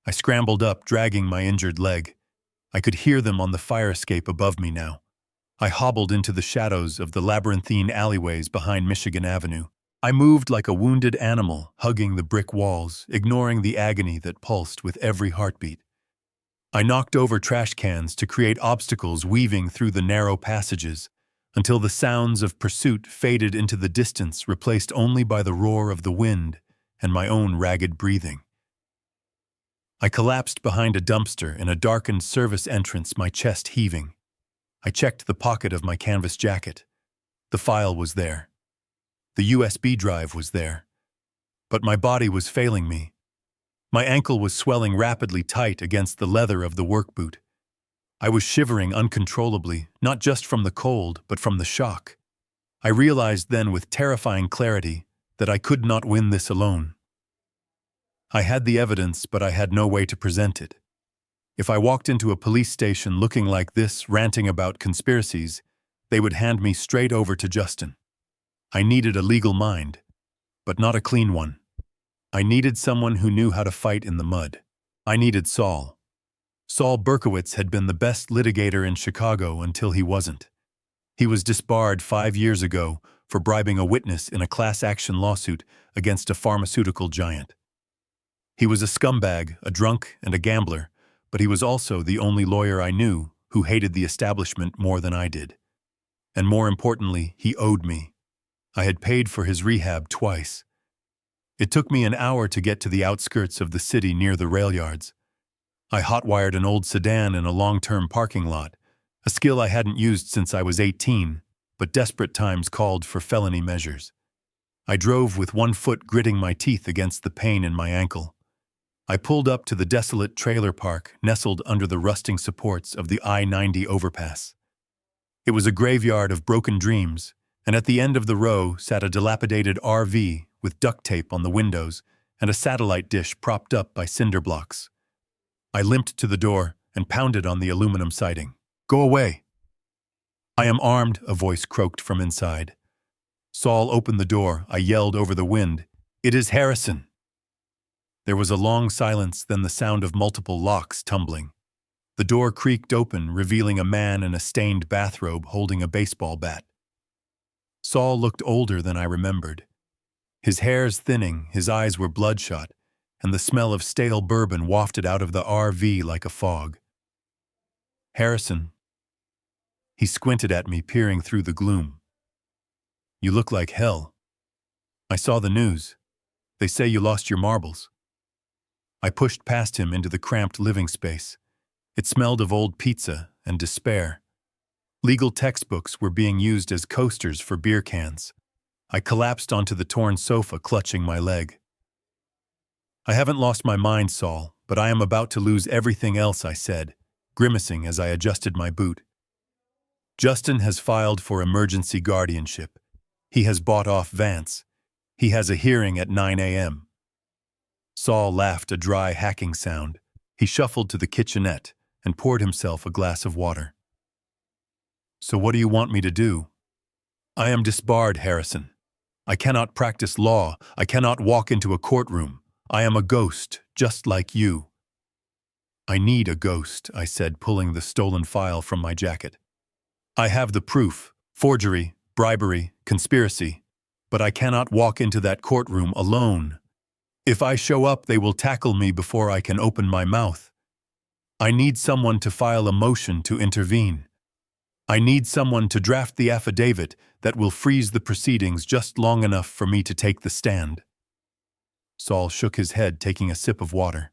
Speaker 1: I scrambled up, dragging my injured leg. I could hear them on the fire escape above me now. I hobbled into the shadows of the labyrinthine alleyways behind Michigan Avenue. I moved like a wounded animal, hugging the brick walls, ignoring the agony that pulsed with every heartbeat. I knocked over trash cans to create obstacles weaving through the narrow passages, until the sounds of pursuit faded into the distance, replaced only by the roar of the wind and my own ragged breathing. I collapsed behind a dumpster in a darkened service entrance, my chest heaving. I checked the pocket of my canvas jacket. The file was there. The USB drive was there. But my body was failing me. My ankle was swelling rapidly tight against the leather of the work boot. I was shivering uncontrollably, not just from the cold, but from the shock. I realized then with terrifying clarity that I could not win this alone. I had the evidence, but I had no way to present it. If I walked into a police station looking like this, ranting about conspiracies, they would hand me straight over to Justin. I needed a legal mind, but not a clean one. I needed someone who knew how to fight in the mud. I needed Saul. Saul Berkowitz had been the best litigator in Chicago until he wasn't. He was disbarred 5 years ago for bribing a witness in a class-action lawsuit against a pharmaceutical giant. He was a scumbag, a drunk, and a gambler, but he was also the only lawyer I knew who hated the establishment more than I did. And more importantly, he owed me. I had paid for his rehab twice. It took me an hour to get to the outskirts of the city near the rail yards. I hotwired an old sedan in a long-term parking lot, a skill I hadn't used since I was 18, but desperate times called for felony measures. I drove with one foot gritting my teeth against the pain in my ankle. I pulled up to the desolate trailer park nestled under the rusting supports of the I-90 overpass. It was a graveyard of broken dreams, and at the end of the row sat a dilapidated RV with duct tape on the windows and a satellite dish propped up by cinder blocks. I limped to the door and pounded on the aluminum siding. "Go away!" "I am armed," a voice croaked from inside. Saul opened the door. I yelled over the wind, "It is Harrison!" There was a long silence, then the sound of multiple locks tumbling. The door creaked open, revealing a man in a stained bathrobe holding a baseball bat. Saul looked older than I remembered. His hair's thinning, his eyes were bloodshot, and the smell of stale bourbon wafted out of the RV like a fog. "Harrison." He squinted at me, peering through the gloom. "You look like hell. I saw the news. They say you lost your marbles." I pushed past him into the cramped living space. It smelled of old pizza and despair. Legal textbooks were being used as coasters for beer cans. I collapsed onto the torn sofa, clutching my leg. "I haven't lost my mind, Saul, but I am about to lose everything else," I said, grimacing as I adjusted my boot. "Justin has filed for emergency guardianship. He has bought off Vance. He has a hearing at 9 a.m. Saul laughed, a dry, hacking sound. He shuffled to the kitchenette and poured himself a glass of water. "So what do you want me to do?" "I am disbarred, Harrison. I cannot practice law. I cannot walk into a courtroom. I am a ghost, just like you." "I need a ghost," I said, pulling the stolen file from my jacket. "I have the proof, forgery, bribery, conspiracy, but I cannot walk into that courtroom alone. If I show up, they will tackle me before I can open my mouth. I need someone to file a motion to intervene. I need someone to draft the affidavit that will freeze the proceedings just long enough for me to take the stand." Saul shook his head, taking a sip of water.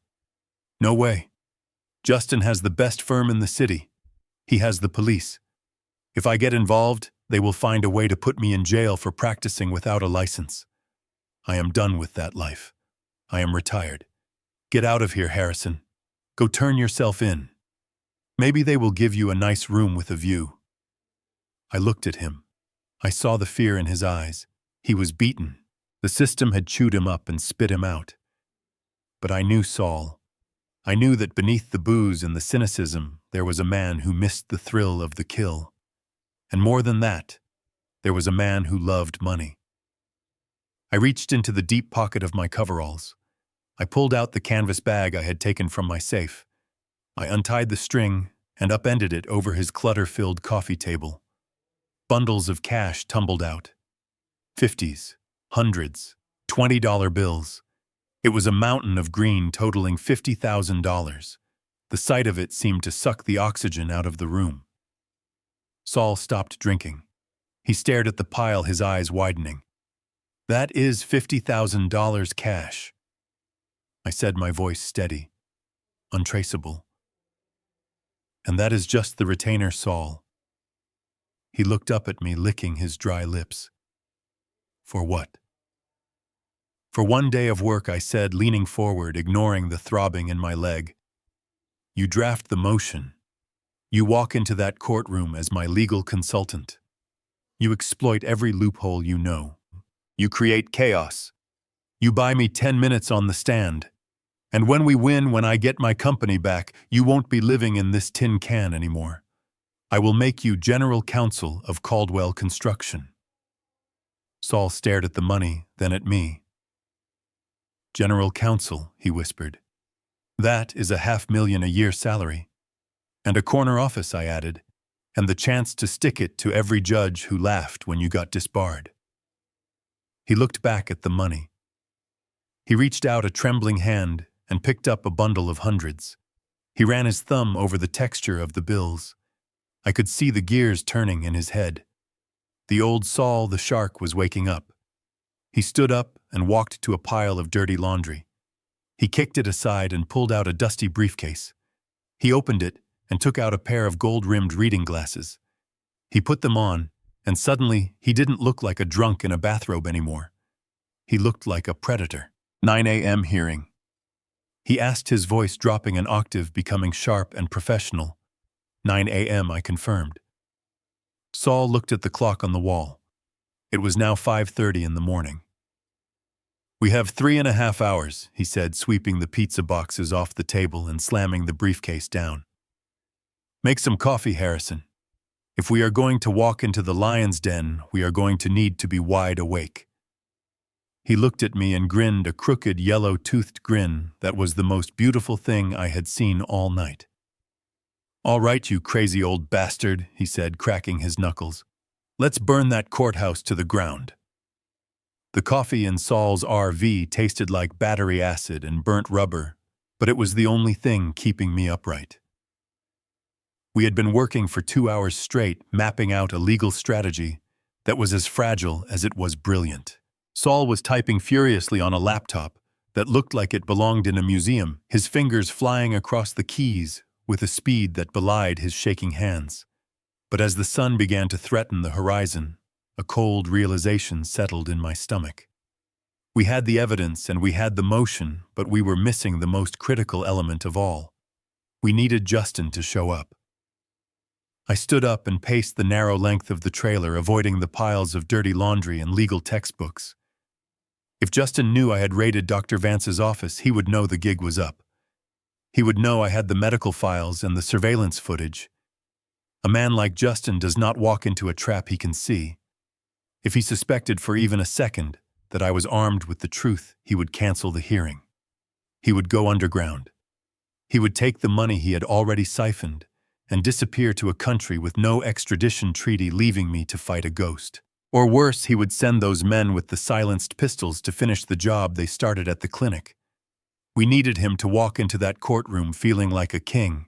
Speaker 1: "No way. Justin has the best firm in the city. He has the police. If I get involved, they will find a way to put me in jail for practicing without a license. I am done with that life. I am retired. Get out of here, Harrison. Go turn yourself in. Maybe they will give you a nice room with a view." I looked at him. I saw the fear in his eyes. He was beaten. The system had chewed him up and spit him out. But I knew Saul. I knew that beneath the booze and the cynicism, there was a man who missed the thrill of the kill. And more than that, there was a man who loved money. I reached into the deep pocket of my coveralls. I pulled out the canvas bag I had taken from my safe. I untied the string and upended it over his clutter-filled coffee table. Bundles of cash tumbled out. 50s, hundreds, $20 bills. It was a mountain of green totaling $50,000. The sight of it seemed to suck the oxygen out of the room. Saul stopped drinking. He stared at the pile, his eyes widening. "That is $50,000 cash," I said, my voice steady, untraceable. "And that is just the retainer, Saul." He looked up at me, licking his dry lips. "For what?" "For one day of work," I said, leaning forward, ignoring the throbbing in my leg. "You draft the motion. You walk into that courtroom as my legal consultant. You exploit every loophole you know. You create chaos. You buy me 10 minutes on the stand. And when we win, when I get my company back, you won't be living in this tin can anymore. I will make you general counsel of Caldwell Construction." Saul stared at the money, then at me. "General counsel," he whispered. "That is $500,000 a year salary. And a corner office," I added, "and the chance to stick it to every judge who laughed when you got disbarred." He looked back at the money. He reached out a trembling hand and picked up a bundle of hundreds. He ran his thumb over the texture of the bills. I could see the gears turning in his head. The old Saul the shark was waking up. He stood up and walked to a pile of dirty laundry. He kicked it aside and pulled out a dusty briefcase. He opened it and took out a pair of gold-rimmed reading glasses. He put them on, and suddenly he didn't look like a drunk in a bathrobe anymore. He looked like a predator. 9 a.m. hearing. He asked, his voice dropping an octave, becoming sharp and professional. 9 a.m., I confirmed. Saul looked at the clock on the wall. It was now 5:30 in the morning. "We have 3.5 hours, he said, sweeping the pizza boxes off the table and slamming the briefcase down. "Make some coffee, Harrison. If we are going to walk into the lion's den, we are going to need to be wide awake." He looked at me and grinned a crooked, yellow-toothed grin that was the most beautiful thing I had seen all night. "All right, you crazy old bastard," he said, cracking his knuckles. "Let's burn that courthouse to the ground." The coffee in Saul's RV tasted like battery acid and burnt rubber, but it was the only thing keeping me upright. We had been working for 2 hours straight, mapping out a legal strategy that was as fragile as it was brilliant. Saul was typing furiously on a laptop that looked like it belonged in a museum, his fingers flying across the keys with a speed that belied his shaking hands. But as the sun began to threaten the horizon, a cold realization settled in my stomach. We had the evidence and we had the motion, but we were missing the most critical element of all. We needed Justin to show up. I stood up and paced the narrow length of the trailer, avoiding the piles of dirty laundry and legal textbooks. If Justin knew I had raided Dr. Vance's office, he would know the gig was up. He would know I had the medical files and the surveillance footage. A man like Justin does not walk into a trap he can see. If he suspected for even a second that I was armed with the truth, he would cancel the hearing. He would go underground. He would take the money he had already siphoned and disappear to a country with no extradition treaty, leaving me to fight a ghost. Or worse, he would send those men with the silenced pistols to finish the job they started at the clinic. We needed him to walk into that courtroom feeling like a king.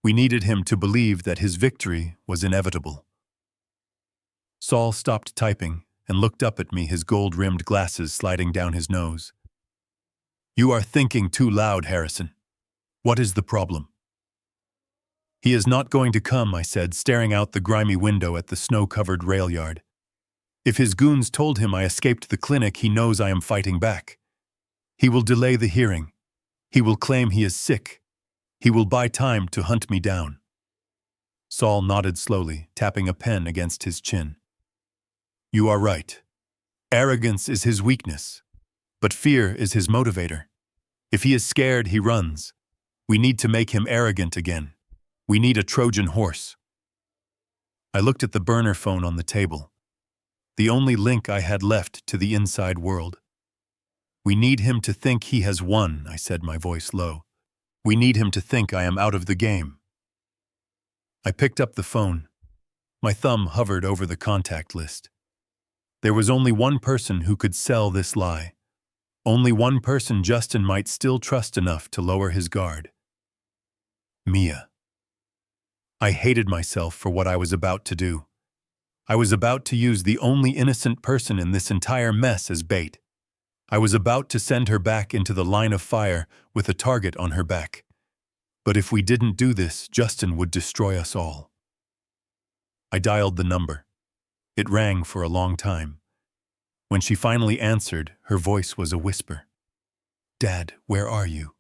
Speaker 1: We needed him to believe that his victory was inevitable. Saul stopped typing and looked up at me, his gold-rimmed glasses sliding down his nose. "You are thinking too loud, Harrison. What is the problem?" "He is not going to come," I said, staring out the grimy window at the snow-covered rail yard. "If his goons told him I escaped the clinic, he knows I am fighting back. He will delay the hearing. He will claim he is sick. He will buy time to hunt me down." Saul nodded slowly, tapping a pen against his chin. "You are right. Arrogance is his weakness, but fear is his motivator. If he is scared, he runs. We need to make him arrogant again. We need a Trojan horse." I looked at the burner phone on the table, the only link I had left to the inside world. "We need him to think he has won," I said, my voice low. "We need him to think I am out of the game." I picked up the phone. My thumb hovered over the contact list. There was only one person who could sell this lie. Only one person Justin might still trust enough to lower his guard. Mia. I hated myself for what I was about to do. I was about to use the only innocent person in this entire mess as bait. I was about to send her back into the line of fire with a target on her back. But if we didn't do this, Justin would destroy us all. I dialed the number. It rang for a long time. When she finally answered, her voice was a whisper. "Dad, where are you?"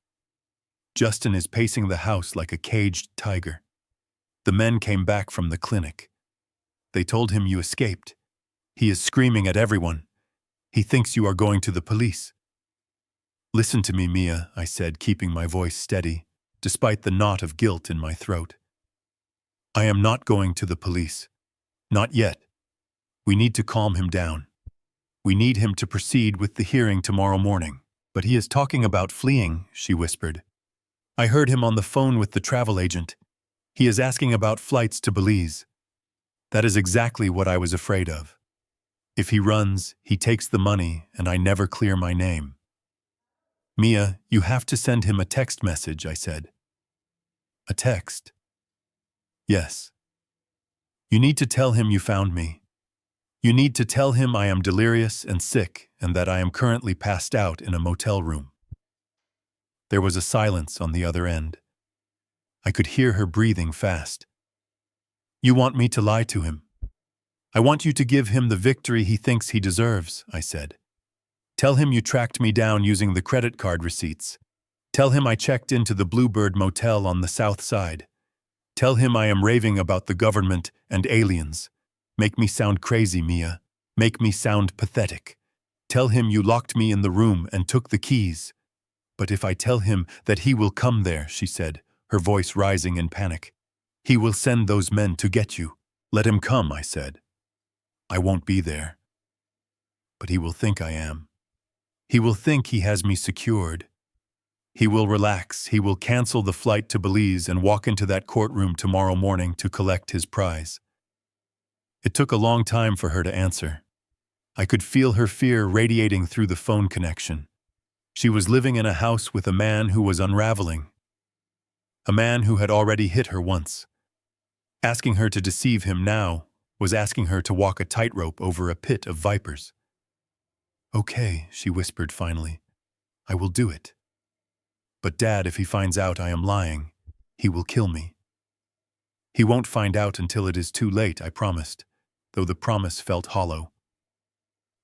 Speaker 1: "Justin is pacing the house like a caged tiger. The men came back from the clinic. They told him you escaped. He is screaming at everyone. He thinks you are going to the police." "Listen to me, Mia," I said, keeping my voice steady, despite the knot of guilt in my throat. "I am not going to the police. Not yet. We need to calm him down. We need him to proceed with the hearing tomorrow morning." "But he is talking about fleeing," she whispered. "I heard him on the phone with the travel agent. He is asking about flights to Belize." That is exactly what I was afraid of. If he runs, he takes the money, and I never clear my name. "Mia, you have to send him a text message," I said. "A text?" "Yes. You need to tell him you found me. You need to tell him I am delirious and sick, and that I am currently passed out in a motel room." There was a silence on the other end. I could hear her breathing fast. "You want me to lie to him? I want you to give him the victory he thinks he deserves," I said. "Tell him you tracked me down using the credit card receipts. Tell him I checked into the Bluebird Motel on the south side. Tell him I am raving about the government and aliens. Make me sound crazy, Mia. Make me sound pathetic. Tell him you locked me in the room and took the keys." "But if I tell him that he will come there," she said, her voice rising in panic. "He will send those men to get you." "Let him come," I said. "I won't be there." "But he will think I am. He will think he has me secured. He will relax. He will cancel the flight to Belize and walk into that courtroom tomorrow morning to collect his prize." It took a long time for her to answer. I could feel her fear radiating through the phone connection. She was living in a house with a man who was unraveling. A man who had already hit her once. Asking her to deceive him now was asking her to walk a tightrope over a pit of vipers. "Okay," she whispered finally. "I will do it. But Dad, if he finds out I am lying, he will kill me." "He won't find out until it is too late," I promised, though the promise felt hollow.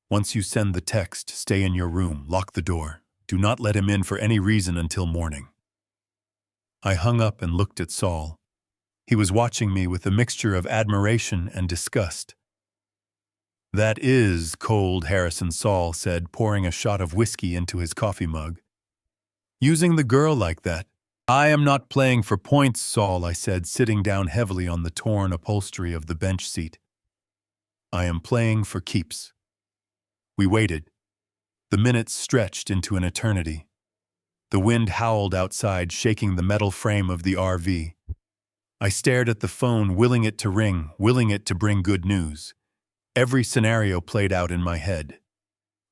Speaker 1: "Once you send the text, stay in your room, lock the door. Do not let him in for any reason until morning." I hung up and looked at Saul. He was watching me with a mixture of admiration and disgust. "That is cold," Harrison, Saul said, pouring a shot of whiskey into his coffee mug. "Using the girl like that. I am not playing for points, Saul, I said, sitting down heavily on the torn upholstery of the bench seat. I am playing for keeps. We waited. The minutes stretched into an eternity. The wind howled outside, shaking the metal frame of the RV. I stared at the phone, willing it to ring, willing it to bring good news. Every scenario played out in my head.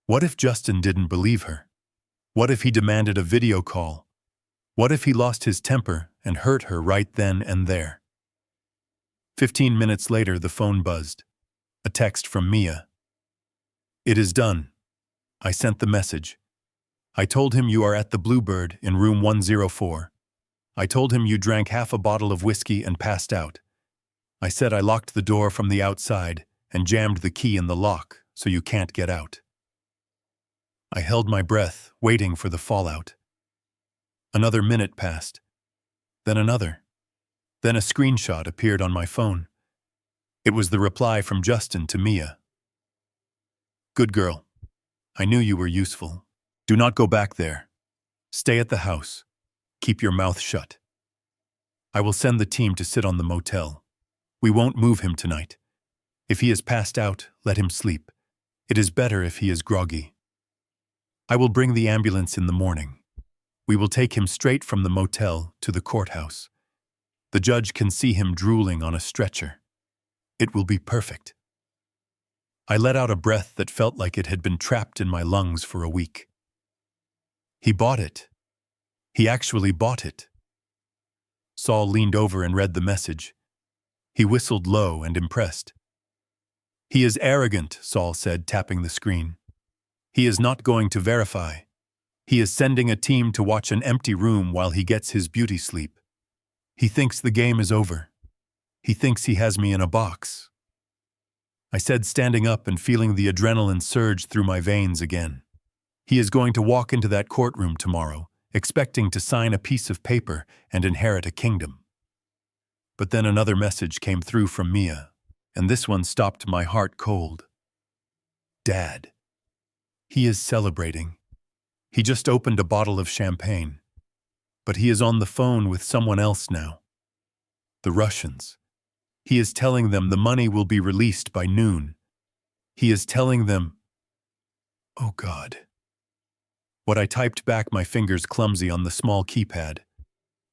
Speaker 1: What if Justin didn't believe her? What if he demanded a video call? What if he lost his temper and hurt her right then and there? 15 minutes later, the phone buzzed. A text from Mia. It is done. I sent the message. I told him you are at the Bluebird in room 104. I told him you drank half a bottle of whiskey and passed out. I said I locked the door from the outside and jammed the key in the lock so you can't get out. I held my breath, waiting for the fallout. Another minute passed. Then another. Then a screenshot appeared on my phone. It was the reply from Justin to Mia. Good girl. I knew you were useful. Do not go back there. Stay at the house. Keep your mouth shut. I will send the team to sit on the motel. We won't move him tonight. If he is passed out, let him sleep. It is better if he is groggy. I will bring the ambulance in the morning. We will take him straight from the motel to the courthouse. The judge can see him drooling on a stretcher. It will be perfect. I let out a breath that felt like it had been trapped in my lungs for a week. He bought it. He actually bought it. Saul leaned over and read the message. He whistled low and impressed. He is arrogant, Saul said, tapping the screen. He is not going to verify. He is sending a team to watch an empty room while he gets his beauty sleep. He thinks the game is over. He thinks he has me in a box. I said, standing up and feeling the adrenaline surge through my veins again. He is going to walk into that courtroom tomorrow, expecting to sign a piece of paper and inherit a kingdom. But then another message came through from Mia, and this one stopped my heart cold. Dad. He is celebrating. He just opened a bottle of champagne. But he is on the phone with someone else now. The Russians. He is telling them the money will be released by noon. He is telling them... Oh God. What I typed back, my fingers clumsy on the small keypad.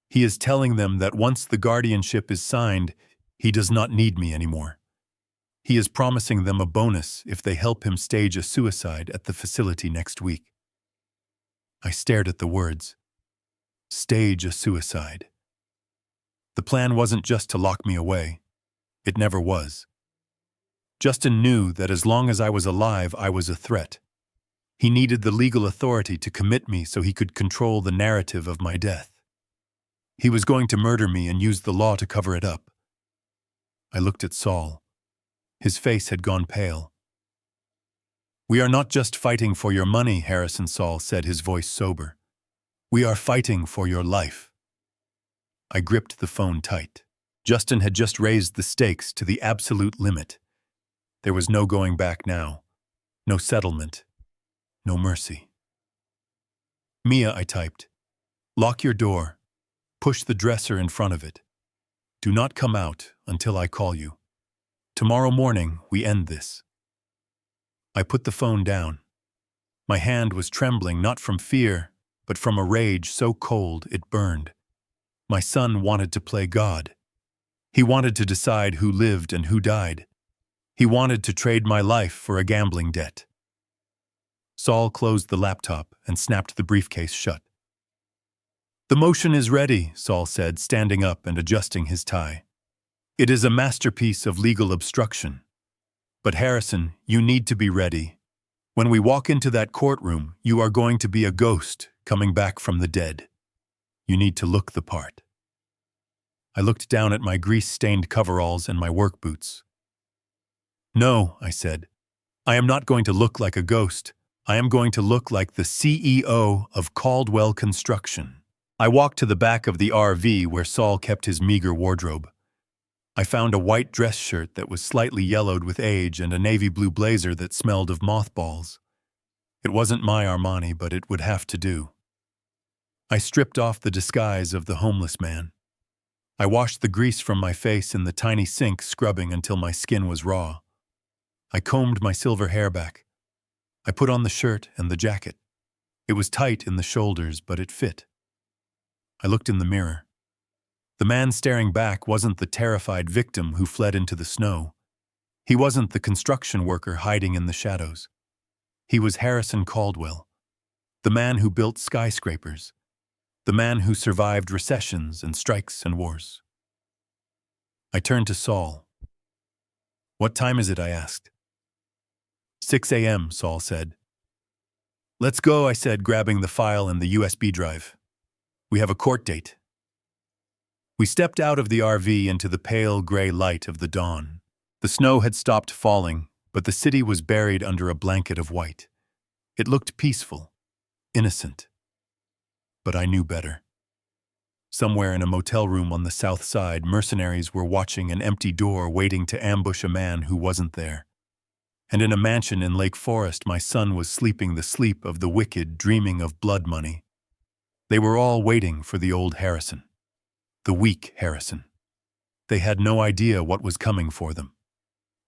Speaker 1: He is telling them that once the guardianship is signed, he does not need me anymore. He is promising them a bonus if they help him stage a suicide at the facility next week. I stared at the words. Stage a suicide. The plan wasn't just to lock me away. It never was. Justin knew that as long as I was alive, I was a threat. He needed the legal authority to commit me so he could control the narrative of my death. He was going to murder me and use the law to cover it up. I looked at Saul. His face had gone pale. We are not just fighting for your money, Harrison, Saul said, his voice sober. We are fighting for your life. I gripped the phone tight. Justin had just raised the stakes to the absolute limit. There was no going back now. No settlement. No mercy. Mia, I typed. Lock your door. Push the dresser in front of it. Do not come out until I call you. Tomorrow morning, we end this. I put the phone down. My hand was trembling not from fear, but from a rage so cold it burned. My son wanted to play God. He wanted to decide who lived and who died. He wanted to trade my life for a gambling debt. Saul closed the laptop and snapped the briefcase shut. The motion is ready, Saul said, standing up and adjusting his tie. It is a masterpiece of legal obstruction. But Harrison, you need to be ready. When we walk into that courtroom, you are going to be a ghost coming back from the dead. You need to look the part. I looked down at my grease-stained coveralls and my work boots. No, I said. I am not going to look like a ghost. I am going to look like the CEO of Caldwell Construction. I walked to the back of the RV where Saul kept his meager wardrobe. I found a white dress shirt that was slightly yellowed with age and a navy blue blazer that smelled of mothballs. It wasn't my Armani, but it would have to do. I stripped off the disguise of the homeless man. I washed the grease from my face in the tiny sink, scrubbing until my skin was raw. I combed my silver hair back. I put on the shirt and the jacket. It was tight in the shoulders, but it fit. I looked in the mirror. The man staring back wasn't the terrified victim who fled into the snow. He wasn't the construction worker hiding in the shadows. He was Harrison Caldwell, the man who built skyscrapers, the man who survived recessions and strikes and wars. I turned to Saul. "What time is it?" I asked. 6 a.m., Saul said. "Let's go," I said, grabbing the file and the USB drive. "We have a court date." We stepped out of the RV into the pale gray light of the dawn. The snow had stopped falling, but the city was buried under a blanket of white. It looked peaceful, innocent. But I knew better. Somewhere in a motel room on the south side, mercenaries were watching an empty door, waiting to ambush a man who wasn't there. And in a mansion in Lake Forest, my son was sleeping the sleep of the wicked, dreaming of blood money. They were all waiting for the old Harrison, the weak Harrison. They had no idea what was coming for them.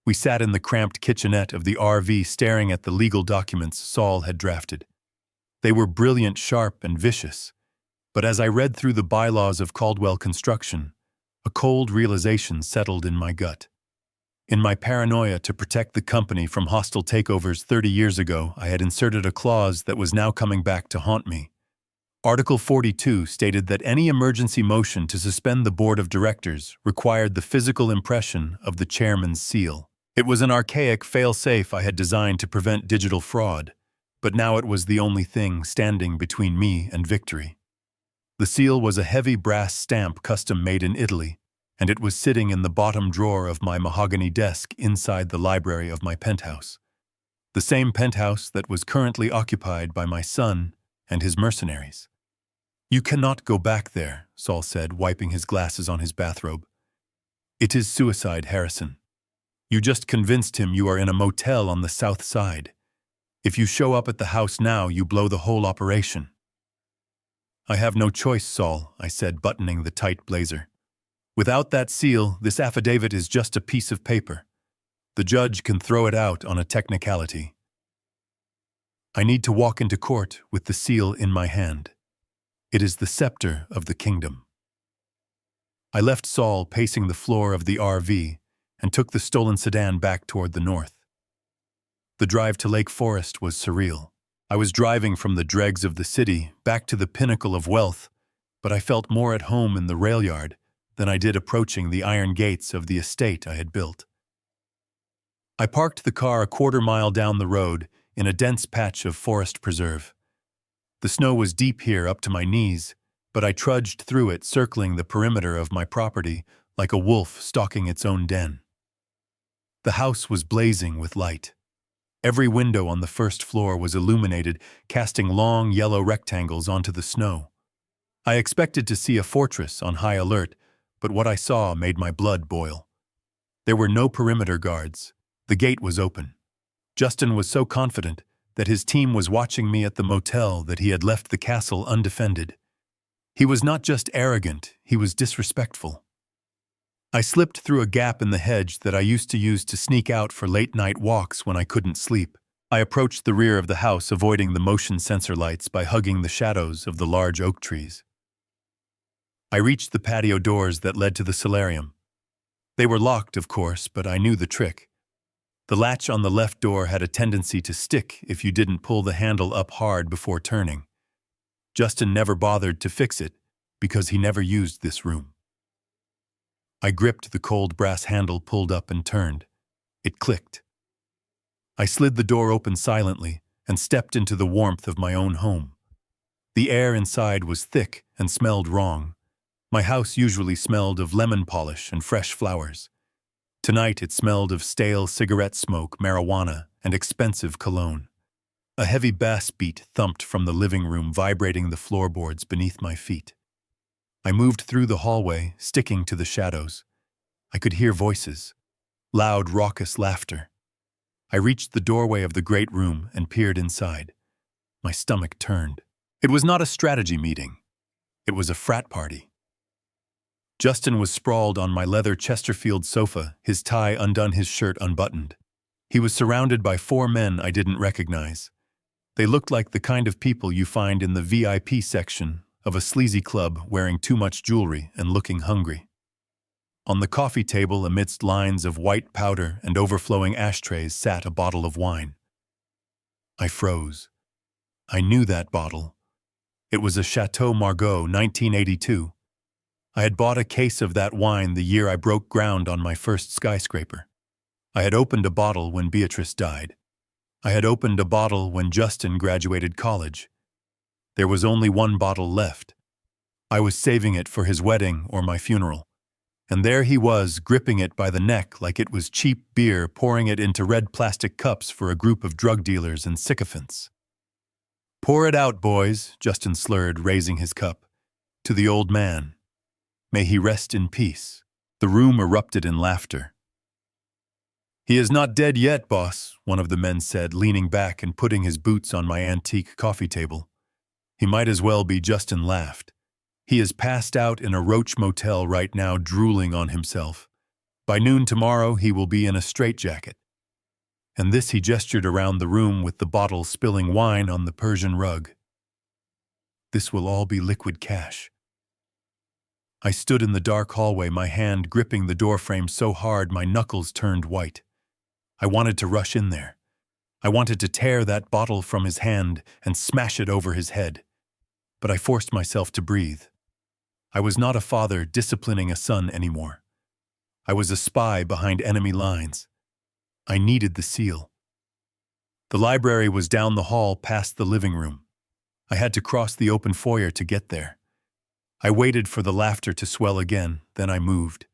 Speaker 1: We sat in the cramped kitchenette of the RV, staring at the legal documents Saul had drafted. They were brilliant, sharp, and vicious. But as I read through the bylaws of Caldwell Construction, a cold realization settled in my gut. In my paranoia to protect the company from hostile takeovers 30 years ago, I had inserted a clause that was now coming back to haunt me. Article 42 stated that any emergency motion to suspend the board of directors required the physical impression of the chairman's seal. It was an archaic fail-safe I had designed to prevent digital fraud, but now it was the only thing standing between me and victory. The seal was a heavy brass stamp custom-made in Italy, and it was sitting in the bottom drawer of my mahogany desk inside the library of my penthouse. The same penthouse that was currently occupied by my son and his mercenaries. "You cannot go back there," Saul said, wiping his glasses on his bathrobe. "It is suicide, Harrison. You just convinced him you are in a motel on the south side. If you show up at the house now, you blow the whole operation." "I have no choice, Saul," I said, buttoning the tight blazer. "Without that seal, this affidavit is just a piece of paper. The judge can throw it out on a technicality. I need to walk into court with the seal in my hand. It is the scepter of the kingdom." I left Saul pacing the floor of the RV and took the stolen sedan back toward the north. The drive to Lake Forest was surreal. I was driving from the dregs of the city back to the pinnacle of wealth, but I felt more at home in the rail yard than I did approaching the iron gates of the estate I had built. I parked the car a quarter-mile down the road in a dense patch of forest preserve. The snow was deep here, up to my knees, but I trudged through it, circling the perimeter of my property like a wolf stalking its own den. The house was blazing with light. Every window on the first floor was illuminated, casting long yellow rectangles onto the snow. I expected to see a fortress on high alert, but what I saw made my blood boil. There were no perimeter guards. The gate was open. Justin was so confident that his team was watching me at the motel that he had left the castle undefended. He was not just arrogant, he was disrespectful. I slipped through a gap in the hedge that I used to use to sneak out for late-night walks when I couldn't sleep. I approached the rear of the house, avoiding the motion sensor lights by hugging the shadows of the large oak trees. I reached the patio doors that led to the solarium. They were locked, of course, but I knew the trick. The latch on the left door had a tendency to stick if you didn't pull the handle up hard before turning. Justin never bothered to fix it because he never used this room. I gripped the cold brass handle, pulled up, and turned. It clicked. I slid the door open silently and stepped into the warmth of my own home. The air inside was thick and smelled wrong. My house usually smelled of lemon polish and fresh flowers. Tonight it smelled of stale cigarette smoke, marijuana, and expensive cologne. A heavy bass beat thumped from the living room, vibrating the floorboards beneath my feet. I moved through the hallway, sticking to the shadows. I could hear voices, loud, raucous laughter. I reached the doorway of the great room and peered inside. My stomach turned. It was not a strategy meeting. It was a frat party. Justin was sprawled on my leather Chesterfield sofa, his tie undone, his shirt unbuttoned. He was surrounded by 4 men I didn't recognize. They looked like the kind of people you find in the VIP section of a sleazy club, wearing too much jewelry and looking hungry. On the coffee table, amidst lines of white powder and overflowing ashtrays, sat a bottle of wine. I froze. I knew that bottle. It was a Chateau Margaux 1982. I had bought a case of that wine the year I broke ground on my first skyscraper. I had opened a bottle when Beatrice died. I had opened a bottle when Justin graduated college. There was only 1 bottle left. I was saving it for his wedding or my funeral. And there he was, gripping it by the neck like it was cheap beer, pouring it into red plastic cups for a group of drug dealers and sycophants. "Pour it out, boys," Justin slurred, raising his cup. "To the old man. May he rest in peace." The room erupted in laughter. "He is not dead yet, boss," one of the men said, leaning back and putting his boots on my antique coffee table. "He might as well be." Justin laughed. "He is passed out in a roach motel right now, drooling on himself. By noon tomorrow, he will be in a straitjacket." And this he gestured around the room with the bottle spilling wine on the Persian rug. "This will all be liquid cash." I stood in the dark hallway, my hand gripping the doorframe so hard my knuckles turned white. I wanted to rush in there. I wanted to tear that bottle from his hand and smash it over his head. But I forced myself to breathe. I was not a father disciplining a son anymore. I was a spy behind enemy lines. I needed the seal. The library was down the hall past the living room. I had to cross the open foyer to get there. I waited for the laughter to swell again, then I moved.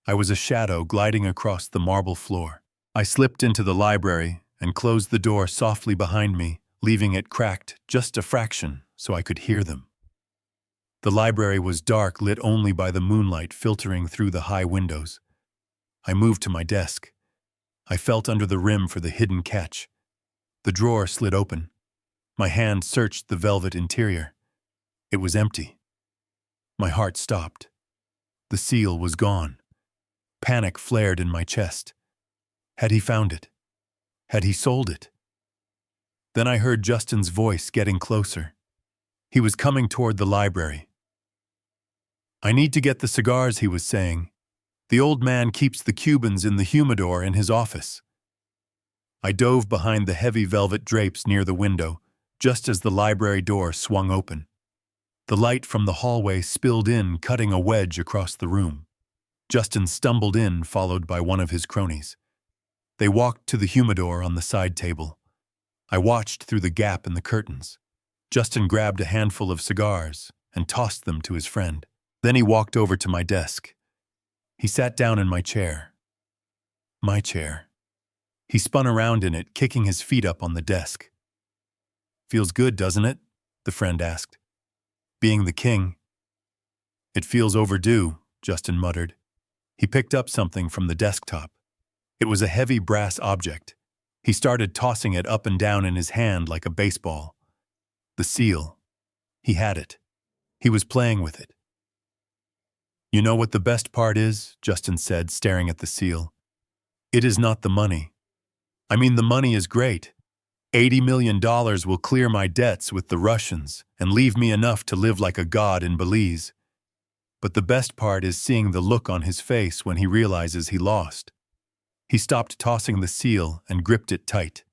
Speaker 1: I was a shadow gliding across the marble floor. I slipped into the library and closed the door softly behind me, leaving it cracked just a fraction so I could hear them. The library was dark, lit only by the moonlight filtering through the high windows. I moved to my desk. I felt under the rim for the hidden catch. The drawer slid open. My hand searched the velvet interior. It was empty. My heart stopped. The seal was gone. Panic flared in my chest. Had he found it? Had he sold it? Then I heard Justin's voice getting closer. He was coming toward the library. "I need to get the cigars," he was saying. "The old man keeps the Cubans in the humidor in his office." I dove behind the heavy velvet drapes near the window, just as the library door swung open. The light from the hallway spilled in, cutting a wedge across the room. Justin stumbled in, followed by one of his cronies. They walked to the humidor on the side table. I watched through the gap in the curtains. Justin grabbed a handful of cigars and tossed them to his friend. Then he walked over to my desk. He sat down in my chair. My chair. He spun around in it, kicking his feet up on the desk. "Feels good, doesn't it?" the friend asked. "Being the king." "It feels overdue," Justin muttered. He picked up something from the desktop. It was a heavy brass object. He started tossing it up and down in his hand like a baseball. The seal. He had it. He was playing with it. "You know what the best part is?" Justin said, staring at the seal. "It is not the money. I mean, the money is great. $80 million will clear my debts with the Russians and leave me enough to live like a god in Belize. But the best part is seeing the look on his face when he realizes he lost." He stopped tossing the seal and gripped it tight.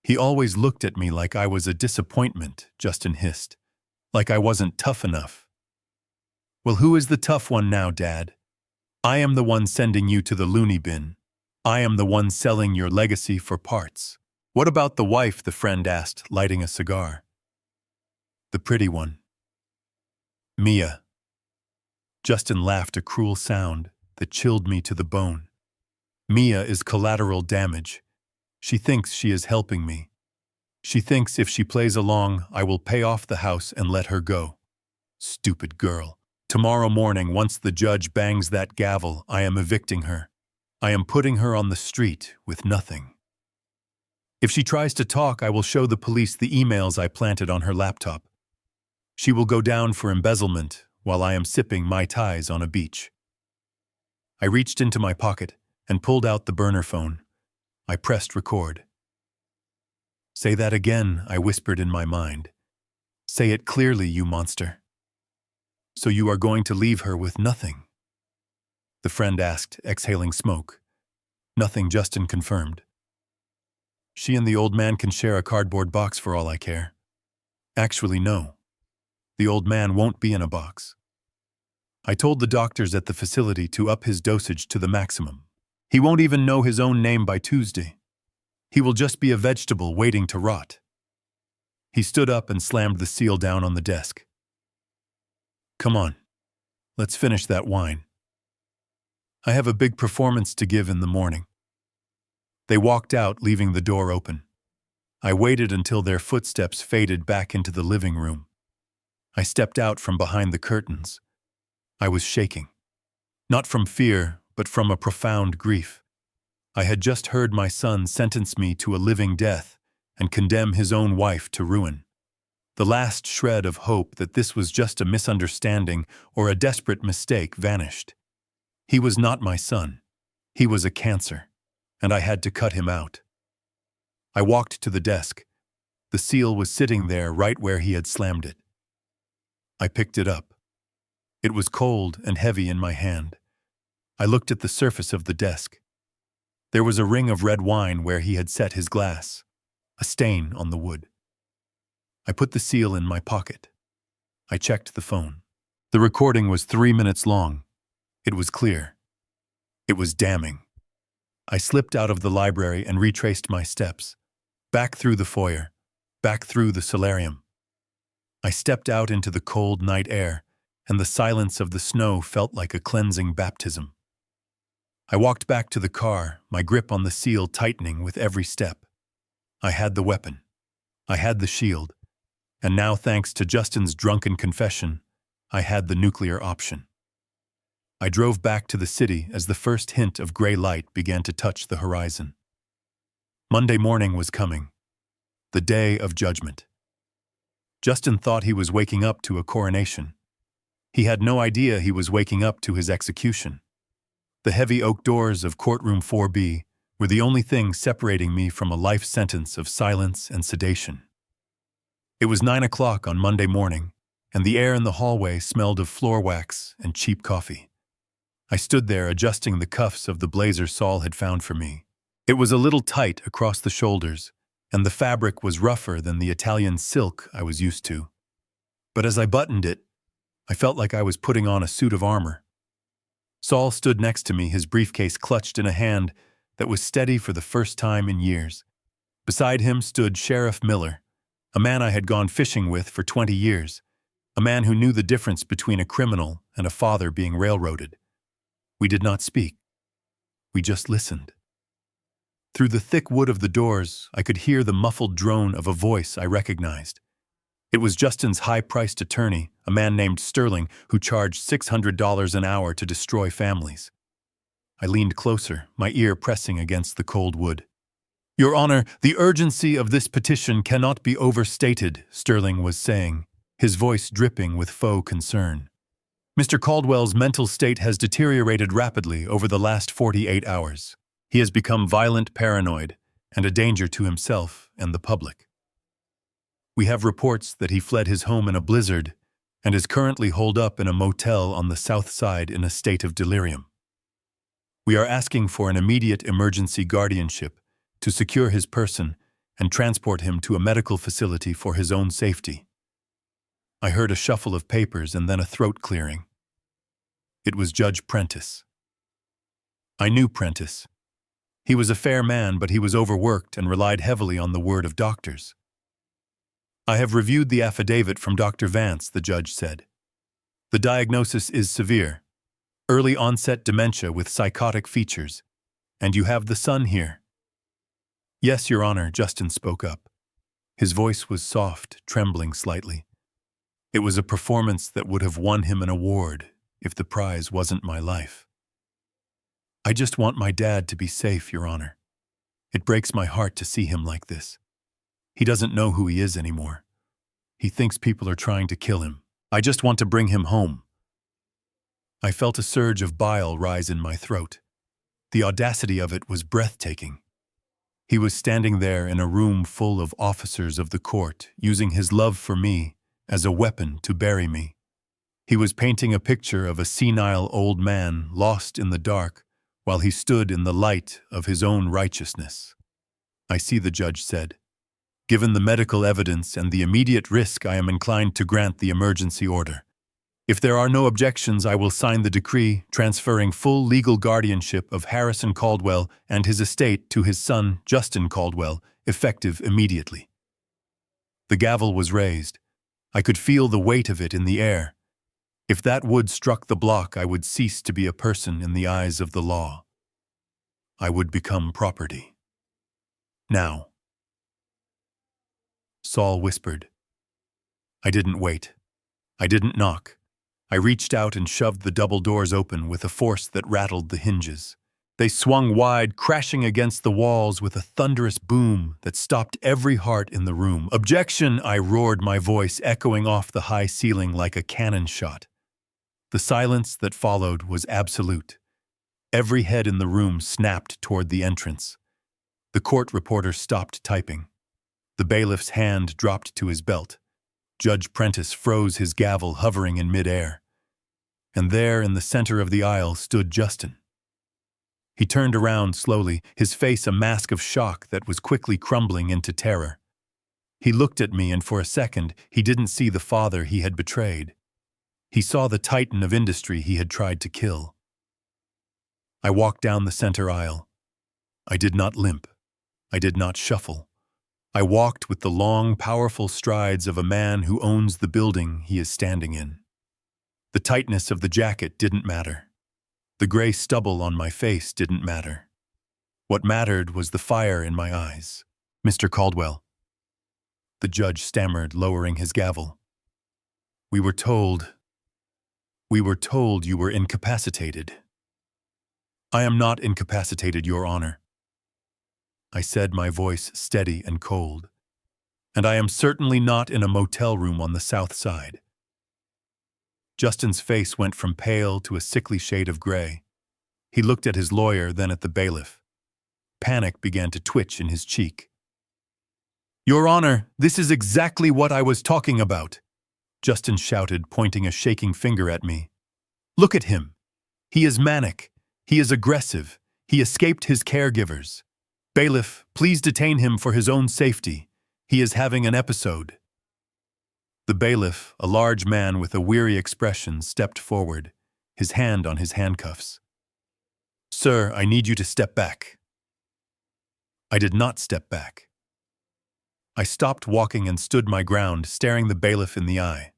Speaker 1: "He always looked at me like I was a disappointment," Justin hissed. "Like I wasn't tough enough." "Well, who is the tough one now, Dad? I am the one sending you to the loony bin. I am the one selling your legacy for parts." "What about the wife?" the friend asked, lighting a cigar. "The pretty one. Mia." Justin laughed, a cruel sound that chilled me to the bone. "Mia is collateral damage. She thinks she is helping me. She thinks if she plays along, I will pay off the house and let her go. Stupid girl. Tomorrow morning, once the judge bangs that gavel, I am evicting her. I am putting her on the street with nothing. If she tries to talk, I will show the police the emails I planted on her laptop. She will go down for embezzlement while I am sipping Mai Tais on a beach. I reached into my pocket and pulled out the burner phone. I pressed record. Say that again, I whispered in my mind. Say it clearly, you monster. So you are going to leave her with nothing? The friend asked, exhaling smoke. Nothing, Justin confirmed. She and the old man can share a cardboard box for all I care. Actually, no. The old man won't be in a box. I told the doctors at the facility to up his dosage to the maximum. He won't even know his own name by Tuesday. He will just be a vegetable waiting to rot. He stood up and slammed the seal down on the desk. Come on, let's finish that wine. I have a big performance to give in the morning. They walked out, leaving the door open. I waited until their footsteps faded back into the living room. I stepped out from behind the curtains. I was shaking. Not from fear, but from a profound grief. I had just heard my son sentence me to a living death and condemn his own wife to ruin. The last shred of hope that this was just a misunderstanding or a desperate mistake vanished. He was not my son. He was a cancer, and I had to cut him out. I walked to the desk. The seal was sitting there right where he had slammed it. I picked it up. It was cold and heavy in my hand. I looked at the surface of the desk. There was a ring of red wine where he had set his glass, a stain on the wood. I put the seal in my pocket. I checked the phone. The recording was 3 minutes long. It was clear. It was damning. I slipped out of the library and retraced my steps, back through the foyer, back through the solarium. I stepped out into the cold night air, and the silence of the snow felt like a cleansing baptism. I walked back to the car, my grip on the seal tightening with every step. I had the weapon. I had the shield. And now, thanks to Justin's drunken confession, I had the nuclear option. I drove back to the city as the first hint of gray light began to touch the horizon. Monday morning was coming. The day of judgment. Justin thought he was waking up to a coronation. He had no idea he was waking up to his execution. The heavy oak doors of courtroom 4B were the only thing separating me from a life sentence of silence and sedation. It was 9 o'clock on Monday morning, and the air in the hallway smelled of floor wax and cheap coffee. I stood there adjusting the cuffs of the blazer Saul had found for me. It was a little tight across the shoulders, and the fabric was rougher than the Italian silk I was used to. But as I buttoned it, I felt like I was putting on a suit of armor. Saul stood next to me, his briefcase clutched in a hand that was steady for the first time in years. Beside him stood Sheriff Miller, a man I had gone fishing with for 20 years, a man who knew the difference between a criminal and a father being railroaded. We did not speak. We just listened. Through the thick wood of the doors, I could hear the muffled drone of a voice I recognized. It was Justin's high-priced attorney, a man named Sterling, who charged $600 an hour to destroy families. I leaned closer, my ear pressing against the cold wood. Your Honor, the urgency of this petition cannot be overstated, Sterling was saying, his voice dripping with faux concern. Mr. Caldwell's mental state has deteriorated rapidly over the last 48 hours. He has become violent, paranoid, and a danger to himself and the public. We have reports that he fled his home in a blizzard and is currently holed up in a motel on the south side in a state of delirium. We are asking for an immediate emergency guardianship to secure his person and transport him to a medical facility for his own safety. I heard a shuffle of papers and then a throat clearing. It was Judge Prentice. I knew Prentice. He was a fair man, but he was overworked and relied heavily on the word of doctors. I have reviewed the affidavit from Dr. Vance, the judge said. The diagnosis is severe, early onset dementia with psychotic features, and you have the son here. Yes, Your Honor, Justin spoke up. His voice was soft, trembling slightly. It was a performance that would have won him an award if the prize wasn't my life. I just want my dad to be safe, Your Honor. It breaks my heart to see him like this. He doesn't know who he is anymore. He thinks people are trying to kill him. I just want to bring him home." I felt a surge of bile rise in my throat. The audacity of it was breathtaking. He was standing there in a room full of officers of the court, using his love for me as a weapon to bury me. He was painting a picture of a senile old man lost in the dark while he stood in the light of his own righteousness. "I see," the judge said. "Given the medical evidence and the immediate risk, I am inclined to grant the emergency order. If there are no objections, I will sign the decree transferring full legal guardianship of Harrison Caldwell and his estate to his son, Justin Caldwell, effective immediately." The gavel was raised. I could feel the weight of it in the air. If that wood struck the block, I would cease to be a person in the eyes of the law. I would become property. "Now," Saul whispered. I didn't wait. I didn't knock. I reached out and shoved the double doors open with a force that rattled the hinges. They swung wide, crashing against the walls with a thunderous boom that stopped every heart in the room. "Objection!" I roared, my voice echoing off the high ceiling like a cannon shot. The silence that followed was absolute. Every head in the room snapped toward the entrance. The court reporter stopped typing. The bailiff's hand dropped to his belt. Judge Prentice froze his gavel, hovering in midair. And there, in the center of the aisle, stood Justin. He turned around slowly, his face a mask of shock that was quickly crumbling into terror. He looked at me, and for a second, he didn't see the father he had betrayed. He saw the titan of industry he had tried to kill. I walked down the center aisle. I did not limp. I did not shuffle. I walked with the long, powerful strides of a man who owns the building he is standing in. The tightness of the jacket didn't matter. The gray stubble on my face didn't matter. What mattered was the fire in my eyes. "Mr. Caldwell," the judge stammered, lowering his gavel. We were told you were incapacitated." "I am not incapacitated, Your Honor," I said, my voice steady and cold. "And I am certainly not in a motel room on the South Side." Justin's face went from pale to a sickly shade of gray. He looked at his lawyer, then at the bailiff. Panic began to twitch in his cheek. "Your Honor, this is exactly what I was talking about," Justin shouted, pointing a shaking finger at me. "Look at him. He is manic. He is aggressive. He escaped his caregivers. Bailiff, please detain him for his own safety. He is having an episode." The bailiff, a large man with a weary expression, stepped forward, his hand on his handcuffs. "Sir, I need you to step back." I did not step back. I stopped walking and stood my ground, staring the bailiff in the eye.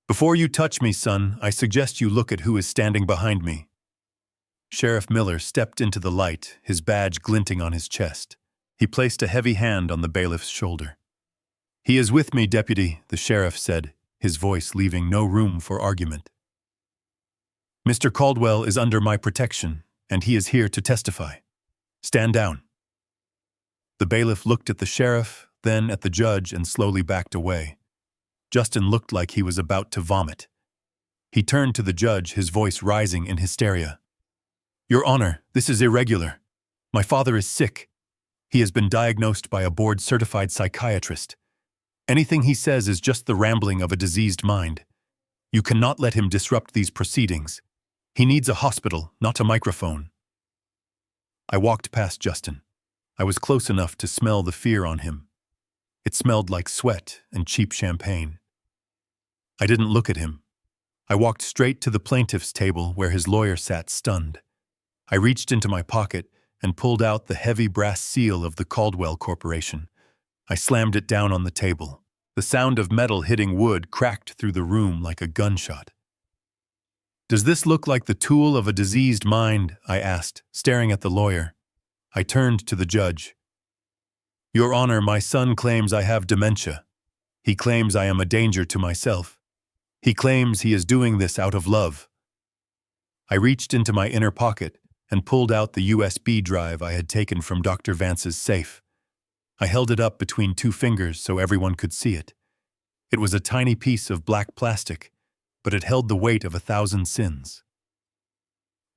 Speaker 1: "Before you touch me, son, I suggest you look at who is standing behind me." Sheriff Miller stepped into the light, his badge glinting on his chest. He placed a heavy hand on the bailiff's shoulder. "He is with me, Deputy," the sheriff said, his voice leaving no room for argument. "Mr. Caldwell is under my protection, and he is here to testify. Stand down." The bailiff looked at the sheriff, then at the judge, and slowly backed away. Justin looked like he was about to vomit. He turned to the judge, his voice rising in hysteria. "Your Honor, this is irregular. My father is sick. He has been diagnosed by a board-certified psychiatrist. Anything he says is just the rambling of a diseased mind. You cannot let him disrupt these proceedings. He needs a hospital, not a microphone." I walked past Justin. I was close enough to smell the fear on him. It smelled like sweat and cheap champagne. I didn't look at him. I walked straight to the plaintiff's table where his lawyer sat, stunned. I reached into my pocket and pulled out the heavy brass seal of the Caldwell Corporation. I slammed it down on the table. The sound of metal hitting wood cracked through the room like a gunshot. "Does this look like the tool of a diseased mind?" I asked, staring at the lawyer. I turned to the judge. "Your Honor, my son claims I have dementia. He claims I am a danger to myself. He claims he is doing this out of love." I reached into my inner pocket and pulled out the USB drive I had taken from Dr. Vance's safe. I held it up between two fingers so everyone could see it. It was a tiny piece of black plastic, but it held the weight of 1,000 sins.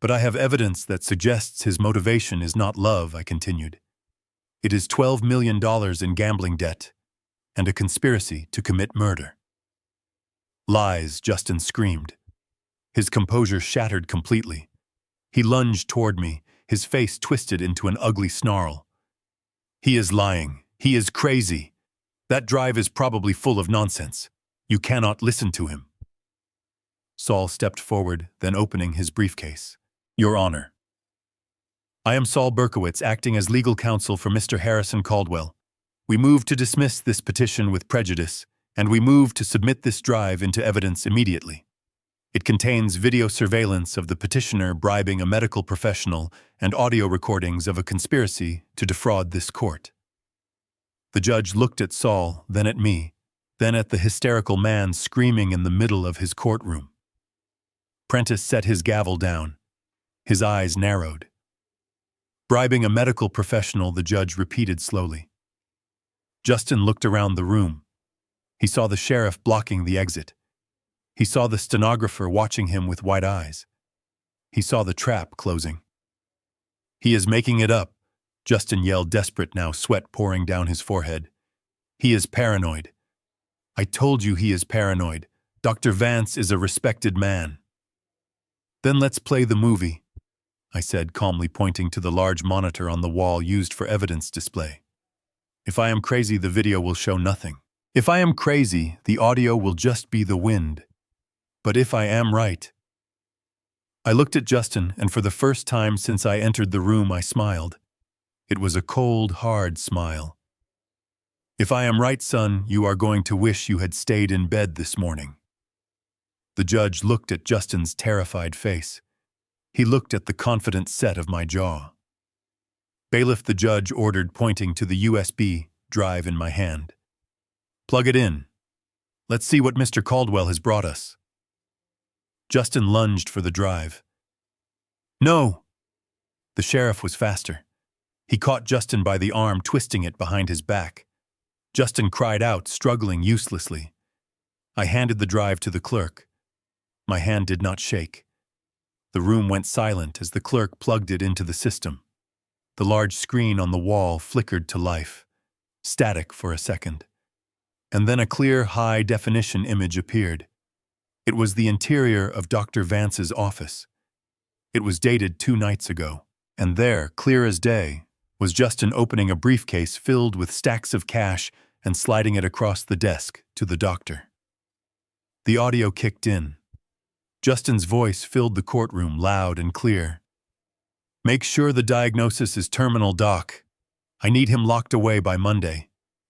Speaker 1: But I have evidence that suggests his motivation is not love, I continued. It is $12 million in gambling debt and a conspiracy to commit murder. Lies, Justin screamed. His composure shattered completely. He lunged toward me, his face twisted into an ugly snarl. He is lying. He is crazy. That drive is probably full of nonsense. You cannot listen to him. Saul stepped forward, then opening his briefcase. Your Honor. I am Saul Berkowitz, acting as legal counsel for Mr. Harrison Caldwell. We move to dismiss this petition with prejudice, and we move to submit this drive into evidence immediately. It contains video surveillance of the petitioner bribing a medical professional and audio recordings of a conspiracy to defraud this court. The judge looked at Saul, then at me, then at the hysterical man screaming in the middle of his courtroom. Prentice set his gavel down. His eyes narrowed. Bribing a medical professional, the judge repeated slowly. Justin looked around the room. He saw the sheriff blocking the exit. He saw the stenographer watching him with wide eyes. He saw the trap closing. He is making it up, Justin yelled, desperate now, sweat pouring down his forehead. He is paranoid. I told you he is paranoid. Dr. Vance is a respected man. Then let's play the movie, I said, calmly pointing to the large monitor on the wall used for evidence display. If I am crazy, the video will show nothing. If I am crazy, the audio will just be the wind. But if I am right... I looked at Justin, and for the first time since I entered the room, I smiled. It was a cold, hard smile. If I am right, son, you are going to wish you had stayed in bed this morning. The judge looked at Justin's terrified face. He looked at the confident set of my jaw. Bailiff, the judge ordered, pointing to the USB drive in my hand. Plug it in. Let's see what Mr. Caldwell has brought us. Justin lunged for the drive. No! The sheriff was faster. He caught Justin by the arm, twisting it behind his back. Justin cried out, struggling uselessly. I handed the drive to the clerk. My hand did not shake. The room went silent as the clerk plugged it into the system. The large screen on the wall flickered to life, static for a second. And then a clear, high-definition image appeared. It was the interior of Dr. Vance's office. It was dated 2 nights ago, and there, clear as day, was Justin opening a briefcase filled with stacks of cash and sliding it across the desk to the doctor. The audio kicked in. Justin's voice filled the courtroom, loud and clear. Make sure the diagnosis is terminal, Doc. I need him locked away by Monday.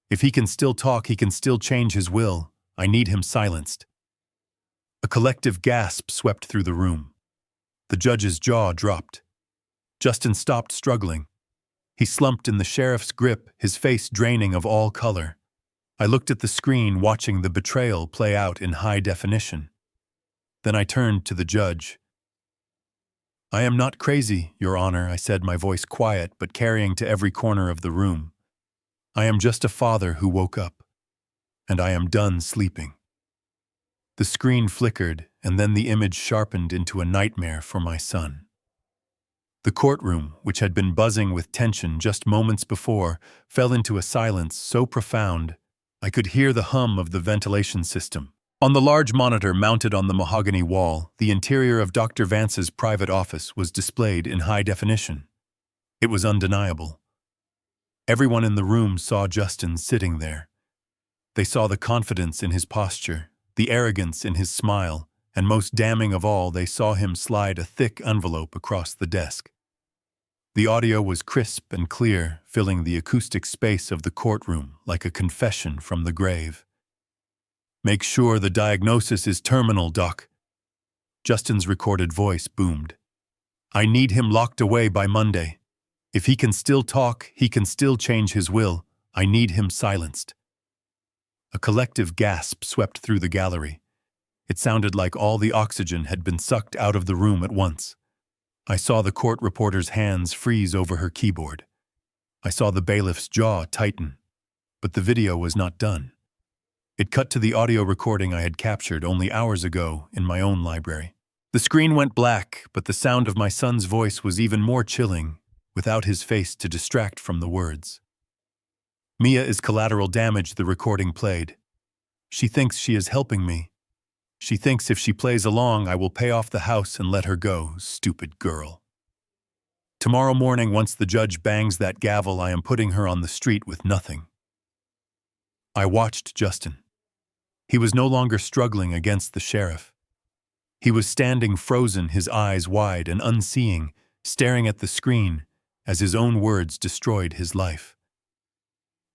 Speaker 1: If he can still talk, he can still change his will. I need him silenced. A collective gasp swept through the room. The judge's jaw dropped. Justin stopped struggling. He slumped in the sheriff's grip, his face draining of all color. I looked at the screen, watching the betrayal play out in high definition. Then I turned to the judge. I am not crazy, Your Honor, I said, my voice quiet but carrying to every corner of the room. I am just a father who woke up, and I am done sleeping. The screen flickered, and then the image sharpened into a nightmare for my son. The courtroom, which had been buzzing with tension just moments before, fell into a silence so profound I could hear the hum of the ventilation system. On the large monitor mounted on the mahogany wall, the interior of Dr. Vance's private office was displayed in high definition. It was undeniable. Everyone in the room saw Justin sitting there. They saw the confidence in his posture, the arrogance in his smile, and most damning of all, they saw him slide a thick envelope across the desk. The audio was crisp and clear, filling the acoustic space of the courtroom like a confession from the grave. Make sure the diagnosis is terminal, Doc. Justin's recorded voice boomed. I need him locked away by Monday. If he can still talk, he can still change his will. I need him silenced. A collective gasp swept through the gallery. It sounded like all the oxygen had been sucked out of the room at once. I saw the court reporter's hands freeze over her keyboard. I saw the bailiff's jaw tighten. But the video was not done. It cut to the audio recording I had captured only hours ago in my own library. The screen went black, but the sound of my son's voice was even more chilling, without his face to distract from the words. "Mia is collateral damage," the recording played. "She thinks she is helping me. She thinks if she plays along, I will pay off the house and let her go, stupid girl. Tomorrow morning, once the judge bangs that gavel, I am putting her on the street with nothing." I watched Justin. He was no longer struggling against the sheriff. He was standing frozen, his eyes wide and unseeing, staring at the screen as his own words destroyed his life.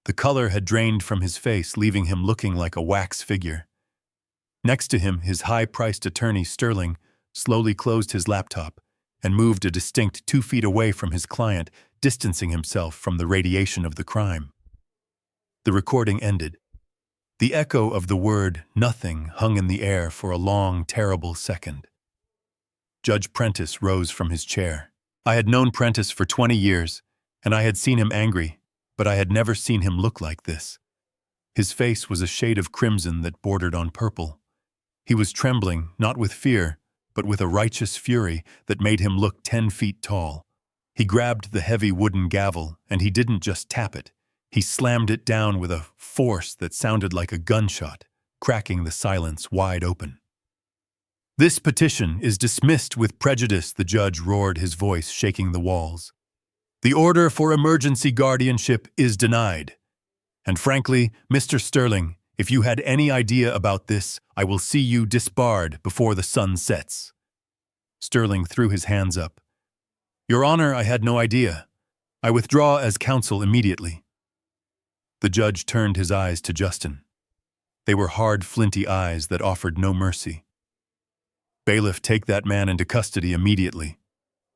Speaker 1: The color had drained from his face, leaving him looking like a wax figure. Next to him, his high-priced attorney, Sterling, slowly closed his laptop and moved a distinct 2 feet away from his client, distancing himself from the radiation of the crime. The recording ended. The echo of the word "nothing" hung in the air for a long, terrible second. Judge Prentice rose from his chair. I had known Prentice for 20 years, and I had seen him angry, but I had never seen him look like this. His face was a shade of crimson that bordered on purple. He was trembling, not with fear, but with a righteous fury that made him look 10 feet tall. He grabbed the heavy wooden gavel, and he didn't just tap it. He slammed it down with a force that sounded like a gunshot, cracking the silence wide open. "This petition is dismissed with prejudice," the judge roared, his voice shaking the walls. "The order for emergency guardianship is denied. And frankly, Mr. Sterling, if you had any idea about this, I will see you disbarred before the sun sets." Sterling threw his hands up. "Your Honor, I had no idea. I withdraw as counsel immediately." The judge turned his eyes to Justin. They were hard, flinty eyes that offered no mercy. "Bailiff, take that man into custody immediately.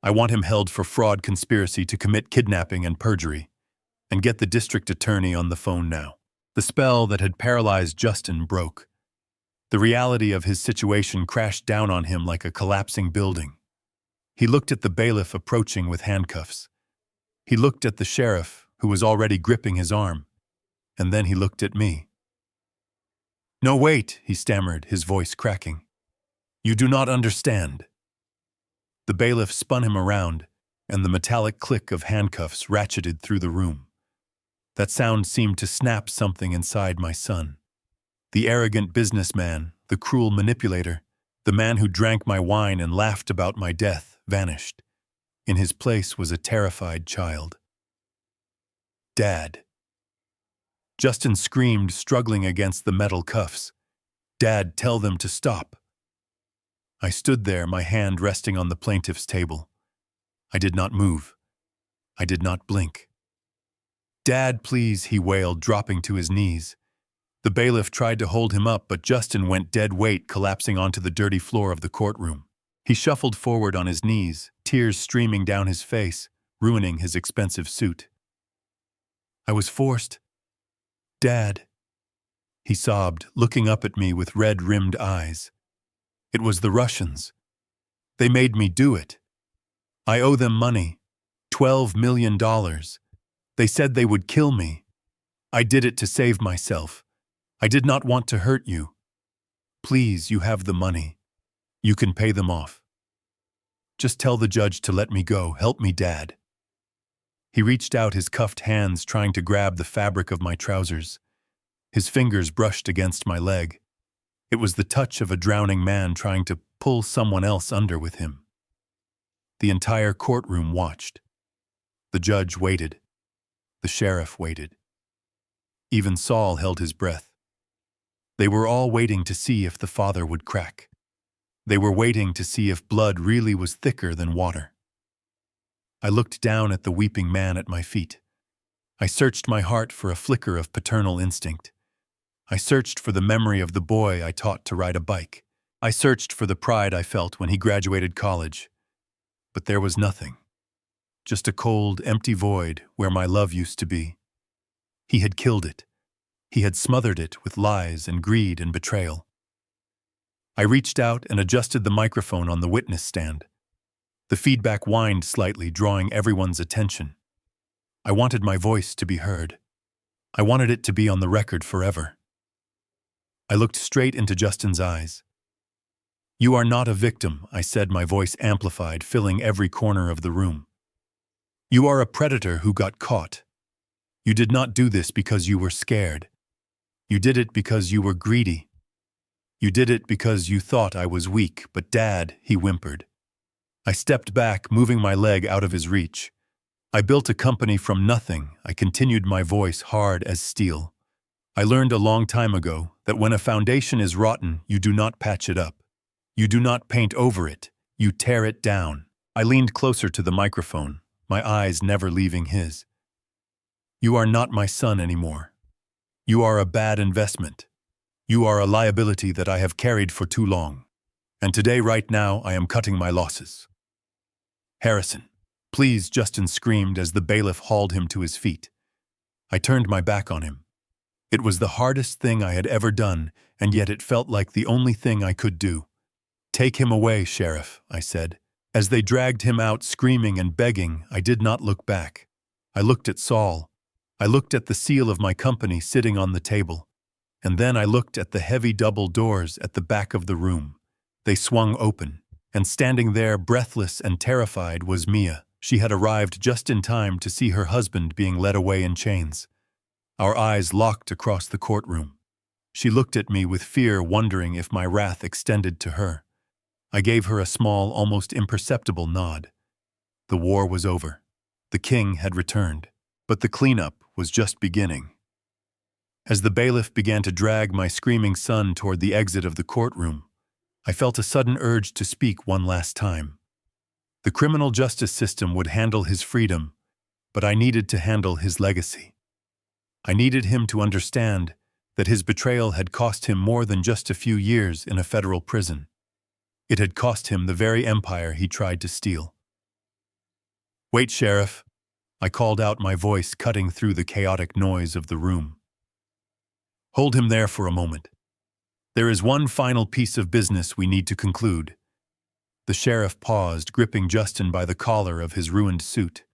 Speaker 1: I want him held for fraud, conspiracy to commit kidnapping and perjury. And get the district attorney on the phone now." The spell that had paralyzed Justin broke. The reality of his situation crashed down on him like a collapsing building. He looked at the bailiff approaching with handcuffs. He looked at the sheriff, who was already gripping his arm. And then he looked at me. "No, wait," he stammered, his voice cracking. "You do not understand." The bailiff spun him around, and the metallic click of handcuffs ratcheted through the room. That sound seemed to snap something inside my son. The arrogant businessman, the cruel manipulator, the man who drank my wine and laughed about my death, vanished. In his place was a terrified child. "Dad." Justin screamed, struggling against the metal cuffs. "Dad, tell them to stop." I stood there, my hand resting on the plaintiff's table. I did not move. I did not blink. "Dad, please," he wailed, dropping to his knees. The bailiff tried to hold him up, but Justin went dead weight, collapsing onto the dirty floor of the courtroom. He shuffled forward on his knees, tears streaming down his face, ruining his expensive suit. "I was forced. Dad," he sobbed, looking up at me with red-rimmed eyes. "It was the Russians. They made me do it. I owe them money. $12 million. They said they would kill me. I did it to save myself. I did not want to hurt you. Please, you have the money. You can pay them off. Just tell the judge to let me go. Help me, Dad." He reached out his cuffed hands, trying to grab the fabric of my trousers. His fingers brushed against my leg. It was the touch of a drowning man trying to pull someone else under with him. The entire courtroom watched. The judge waited. The sheriff waited. Even Saul held his breath. They were all waiting to see if the father would crack. They were waiting to see if blood really was thicker than water. I looked down at the weeping man at my feet. I searched my heart for a flicker of paternal instinct. I searched for the memory of the boy I taught to ride a bike. I searched for the pride I felt when he graduated college. But there was nothing. Just a cold, empty void where my love used to be. He had killed it. He had smothered it with lies and greed and betrayal. I reached out and adjusted the microphone on the witness stand. The feedback whined slightly, drawing everyone's attention. I wanted my voice to be heard. I wanted it to be on the record forever. I looked straight into Justin's eyes. "You are not a victim," I said, my voice amplified, filling every corner of the room. "You are a predator who got caught. You did not do this because you were scared. You did it because you were greedy. You did it because you thought I was weak, but Dad," he whimpered. I stepped back, moving my leg out of his reach. "I built a company from nothing," I continued, my voice hard as steel. "I learned a long time ago that when a foundation is rotten, you do not patch it up. You do not paint over it, you tear it down." I leaned closer to the microphone, my eyes never leaving his. "You are not my son anymore. You are a bad investment. You are a liability that I have carried for too long. And today, right now, I am cutting my losses." "Harrison, please," Justin screamed as the bailiff hauled him to his feet. I turned my back on him. It was the hardest thing I had ever done, and yet it felt like the only thing I could do. "Take him away, Sheriff," I said. As they dragged him out, screaming and begging, I did not look back. I looked at Saul. I looked at the seal of my company sitting on the table. And then I looked at the heavy double doors at the back of the room. They swung open, and standing there, breathless and terrified, was Mia. She had arrived just in time to see her husband being led away in chains. Our eyes locked across the courtroom. She looked at me with fear, wondering if my wrath extended to her. I gave her a small, almost imperceptible nod. The war was over. The king had returned. But the cleanup was just beginning. As the bailiff began to drag my screaming son toward the exit of the courtroom, I felt a sudden urge to speak one last time. The criminal justice system would handle his freedom, but I needed to handle his legacy. I needed him to understand that his betrayal had cost him more than just a few years in a federal prison. It had cost him the very empire he tried to steal. "Wait, Sheriff," I called out, my voice cutting through the chaotic noise of the room. "Hold him there for a moment. There is one final piece of business we need to conclude." The sheriff paused, gripping Justin by the collar of his ruined suit.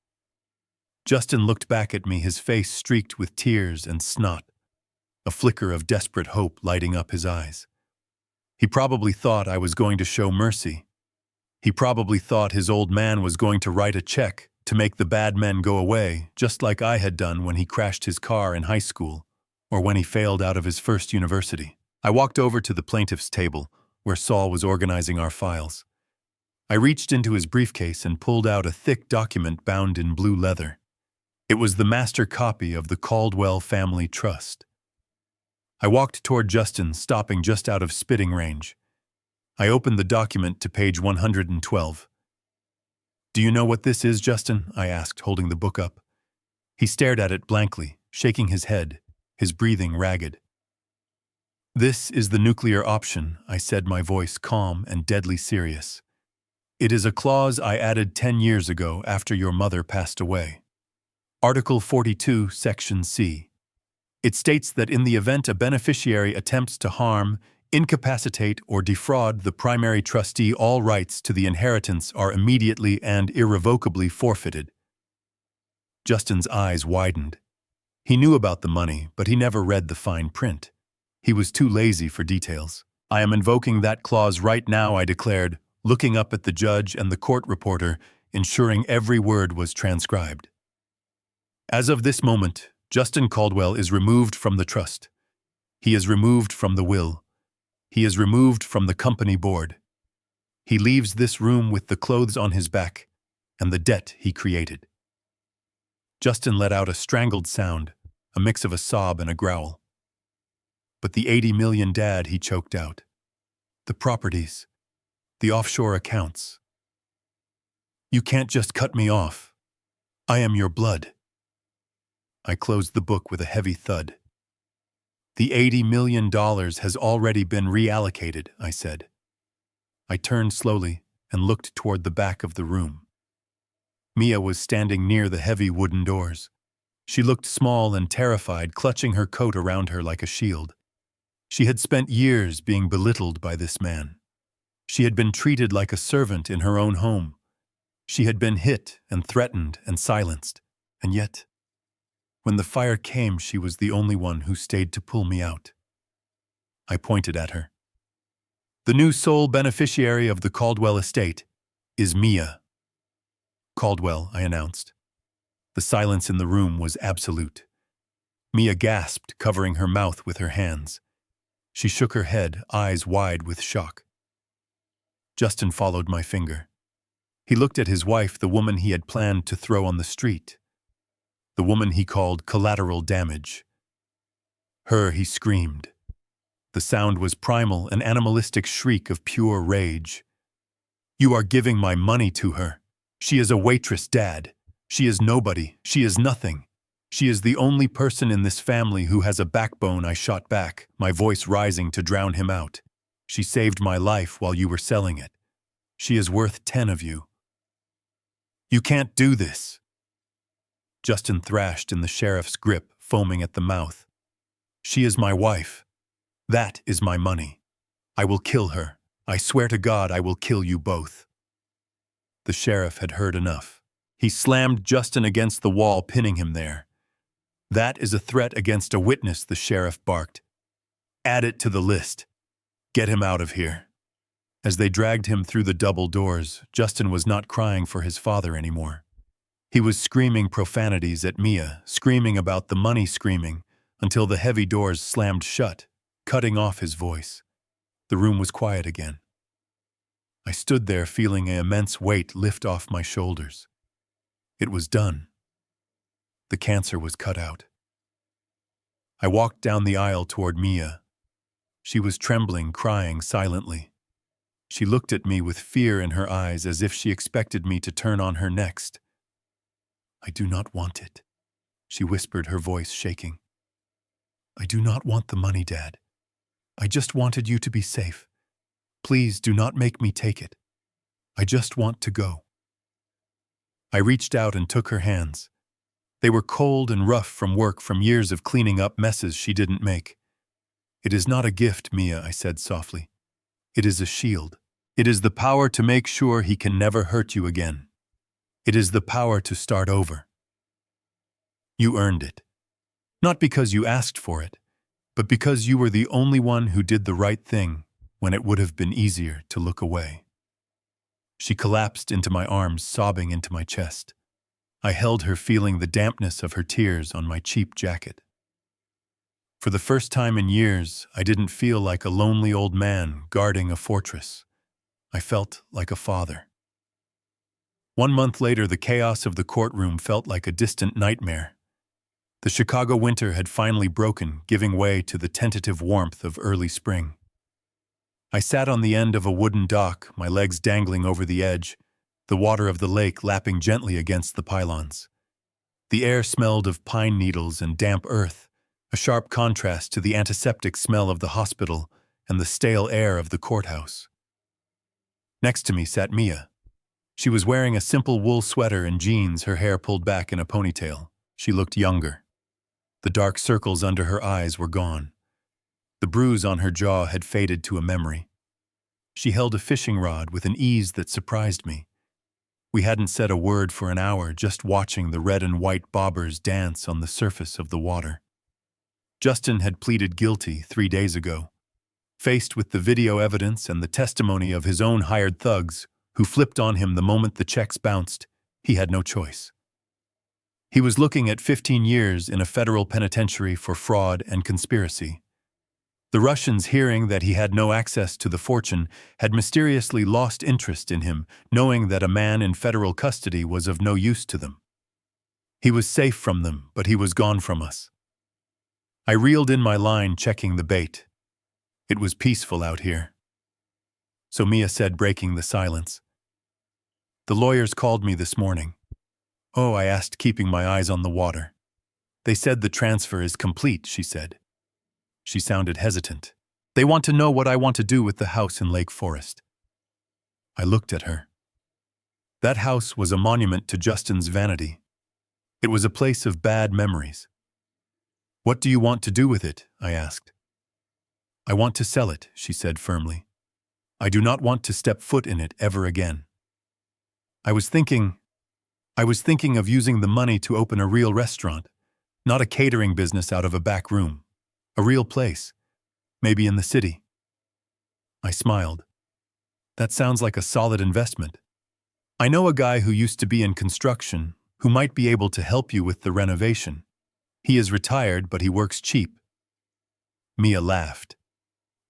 Speaker 1: Justin looked back at me, his face streaked with tears and snot, a flicker of desperate hope lighting up his eyes. He probably thought I was going to show mercy. He probably thought his old man was going to write a check to make the bad men go away, just like I had done when he crashed his car in high school, or when he failed out of his first university. I walked over to the plaintiff's table, where Saul was organizing our files. I reached into his briefcase and pulled out a thick document bound in blue leather. It was the master copy of the Caldwell Family Trust. I walked toward Justin, stopping just out of spitting range. I opened the document to page 112. "Do you know what this is, Justin?" I asked, holding the book up. He stared at it blankly, shaking his head, his breathing ragged. "This is the nuclear option," I said, my voice calm and deadly serious. "It is a clause I added 10 years ago after your mother passed away. Article 42, Section C. It states that in the event a beneficiary attempts to harm, incapacitate, or defraud the primary trustee, all rights to the inheritance are immediately and irrevocably forfeited." Justin's eyes widened. He knew about the money, but he never read the fine print. He was too lazy for details. "I am invoking that clause right now," I declared, looking up at the judge and the court reporter, ensuring every word was transcribed. "As of this moment, Justin Caldwell is removed from the trust. He is removed from the will. He is removed from the company board. He leaves this room with the clothes on his back and the debt he created." Justin let out a strangled sound, a mix of a sob and a growl. "But the 80 million, Dad," he choked out. "The properties, the offshore accounts. You can't just cut me off. I am your blood." I closed the book with a heavy thud. "The $80 million has already been reallocated," I said. I turned slowly and looked toward the back of the room. Mia was standing near the heavy wooden doors. She looked small and terrified, clutching her coat around her like a shield. She had spent years being belittled by this man. She had been treated like a servant in her own home. She had been hit and threatened and silenced, and yet, when the fire came, she was the only one who stayed to pull me out. I pointed at her. The new sole beneficiary of the Caldwell estate is Mia. Caldwell, I announced. The silence in the room was absolute. Mia gasped, covering her mouth with her hands. She shook her head, eyes wide with shock. Justin followed my finger. He looked at his wife, the woman he had planned to throw on the street. The woman he called collateral damage. Her, he screamed. The sound was primal, an animalistic shriek of pure rage. You are giving my money to her. She is a waitress, Dad. She is nobody. She is nothing. She is the only person in this family who has a backbone. I shot back, my voice rising to drown him out. She saved my life while you were selling it. She is worth 10 of you. You can't do this. Justin thrashed in the sheriff's grip, foaming at the mouth. She is my wife. That is my money. I will kill her. I swear to God I will kill you both. The sheriff had heard enough. He slammed Justin against the wall, pinning him there. That is a threat against a witness, the sheriff barked. Add it to the list. Get him out of here. As they dragged him through the double doors, Justin was not crying for his father anymore. He was screaming profanities at Mia, screaming about the money, screaming, until the heavy doors slammed shut, cutting off his voice. The room was quiet again. I stood there feeling an immense weight lift off my shoulders. It was done. The cancer was cut out. I walked down the aisle toward Mia. She was trembling, crying silently. She looked at me with fear in her eyes as if she expected me to turn on her next. I do not want it, she whispered, her voice shaking. I do not want the money, Dad. I just wanted you to be safe. Please do not make me take it. I just want to go. I reached out and took her hands. They were cold and rough from work, from years of cleaning up messes she didn't make. It is not a gift, Mia, I said softly. It is a shield. It is the power to make sure he can never hurt you again. It is the power to start over. You earned it. Not because you asked for it, but because you were the only one who did the right thing when it would have been easier to look away. She collapsed into my arms, sobbing into my chest. I held her, feeling the dampness of her tears on my cheap jacket. For the first time in years, I didn't feel like a lonely old man guarding a fortress. I felt like a father. 1 month later, the chaos of the courtroom felt like a distant nightmare. The Chicago winter had finally broken, giving way to the tentative warmth of early spring. I sat on the end of a wooden dock, my legs dangling over the edge, the water of the lake lapping gently against the pylons. The air smelled of pine needles and damp earth, a sharp contrast to the antiseptic smell of the hospital and the stale air of the courthouse. Next to me sat Mia. She was wearing a simple wool sweater and jeans, her hair pulled back in a ponytail. She looked younger. The dark circles under her eyes were gone. The bruise on her jaw had faded to a memory. She held a fishing rod with an ease that surprised me. We hadn't said a word for an hour, just watching the red and white bobbers dance on the surface of the water. Justin had pleaded guilty 3 days ago. Faced with the video evidence and the testimony of his own hired thugs, who flipped on him the moment the checks bounced, he had no choice. He was looking at 15 years in a federal penitentiary for fraud and conspiracy. The Russians, hearing that he had no access to the fortune, had mysteriously lost interest in him, knowing that a man in federal custody was of no use to them. He was safe from them, but he was gone from us. I reeled in my line, checking the bait. It was peaceful out here. So Mia said, breaking the silence, "The lawyers called me this morning." "Oh," I asked, keeping my eyes on the water. "They said the transfer is complete," she said. She sounded hesitant. "They want to know what I want to do with the house in Lake Forest." I looked at her. That house was a monument to Justin's vanity. It was a place of bad memories. "What do you want to do with it?" I asked. "I want to sell it," she said firmly. "I do not want to step foot in it ever again." I was thinking of using the money to open a real restaurant, not a catering business out of a back room. A real place. Maybe in the city. I smiled. That sounds like a solid investment. I know a guy who used to be in construction who might be able to help you with the renovation. He is retired, but he works cheap. Mia laughed.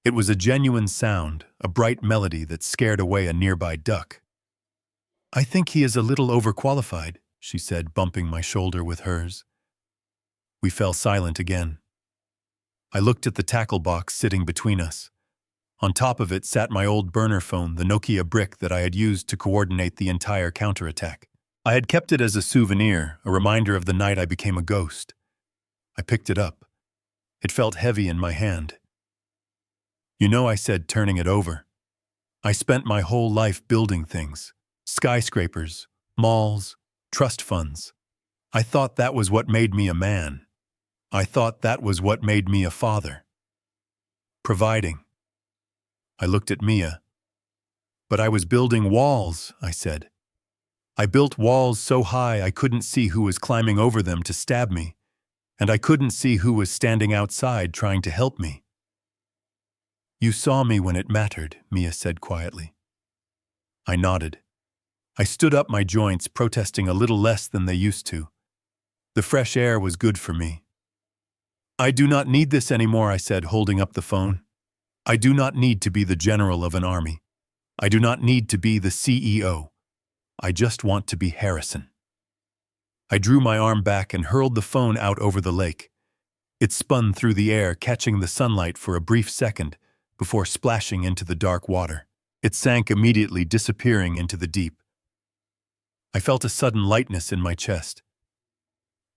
Speaker 1: It was a genuine sound, a bright melody that scared away a nearby duck. I think he is a little overqualified, she said, bumping my shoulder with hers. We fell silent again. I looked at the tackle box sitting between us. On top of it sat my old burner phone, the Nokia brick that I had used to coordinate the entire counterattack. I had kept it as a souvenir, a reminder of the night I became a ghost. I picked it up. It felt heavy in my hand. You know, I said, turning it over. I spent my whole life building things. Skyscrapers, malls, trust funds. I thought that was what made me a man. I thought that was what made me a father. Providing. I looked at Mia. But I was building walls, I said. I built walls so high I couldn't see who was climbing over them to stab me, and I couldn't see who was standing outside trying to help me. You saw me when it mattered, Mia said quietly. I nodded. I stood up my joints, protesting a little less than they used to. The fresh air was good for me. I do not need this anymore, I said, holding up the phone. I do not need to be the general of an army. I do not need to be the CEO. I just want to be Harrison. I drew my arm back and hurled the phone out over the lake. It spun through the air, catching the sunlight for a brief second before splashing into the dark water. It sank immediately, disappearing into the deep. I felt a sudden lightness in my chest.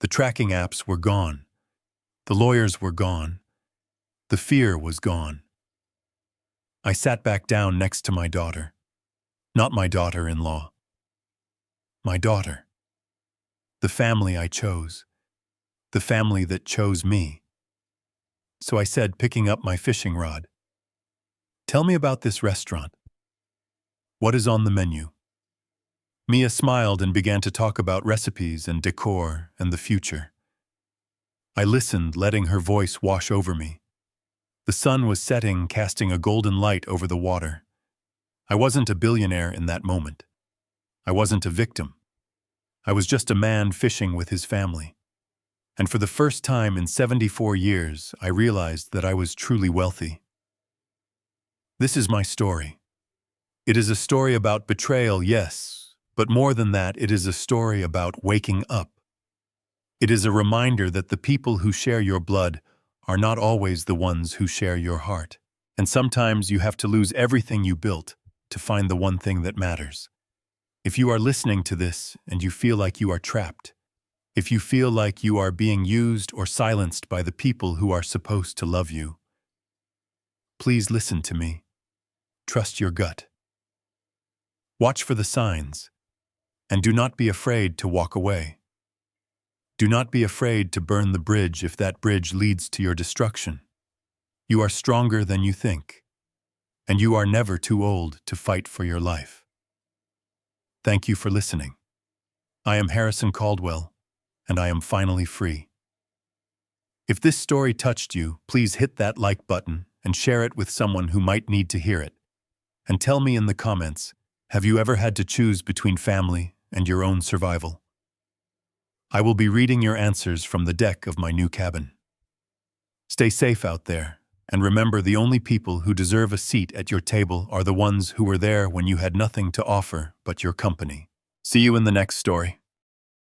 Speaker 1: The tracking apps were gone. The lawyers were gone. The fear was gone. I sat back down next to my daughter. Not my daughter-in-law. My daughter. The family I chose. The family that chose me. So I said, picking up my fishing rod, "Tell me about this restaurant. What is on the menu?" Mia smiled and began to talk about recipes and decor and the future. I listened, letting her voice wash over me. The sun was setting, casting a golden light over the water. I wasn't a billionaire in that moment. I wasn't a victim. I was just a man fishing with his family. And for the first time in 74 years, I realized that I was truly wealthy. This is my story. It is a story about betrayal, yes, but more than that, it is a story about waking up. It is a reminder that the people who share your blood are not always the ones who share your heart. And sometimes you have to lose everything you built to find the one thing that matters. If you are listening to this and you feel like you are trapped, if you feel like you are being used or silenced by the people who are supposed to love you, please listen to me. Trust your gut. Watch for the signs, and do not be afraid to walk away. Do not be afraid to burn the bridge if that bridge leads to your destruction. You are stronger than you think, and you are never too old to fight for your life. Thank you for listening. I am Harrison Caldwell, and I am finally free. If this story touched you, please hit that like button and share it with someone who might need to hear it. And tell me in the comments, have you ever had to choose between family and your own survival? I will be reading your answers from the deck of my new cabin. Stay safe out there, and remember, the only people who deserve a seat at your table are the ones who were there when you had nothing to offer but your company. See you in the next story.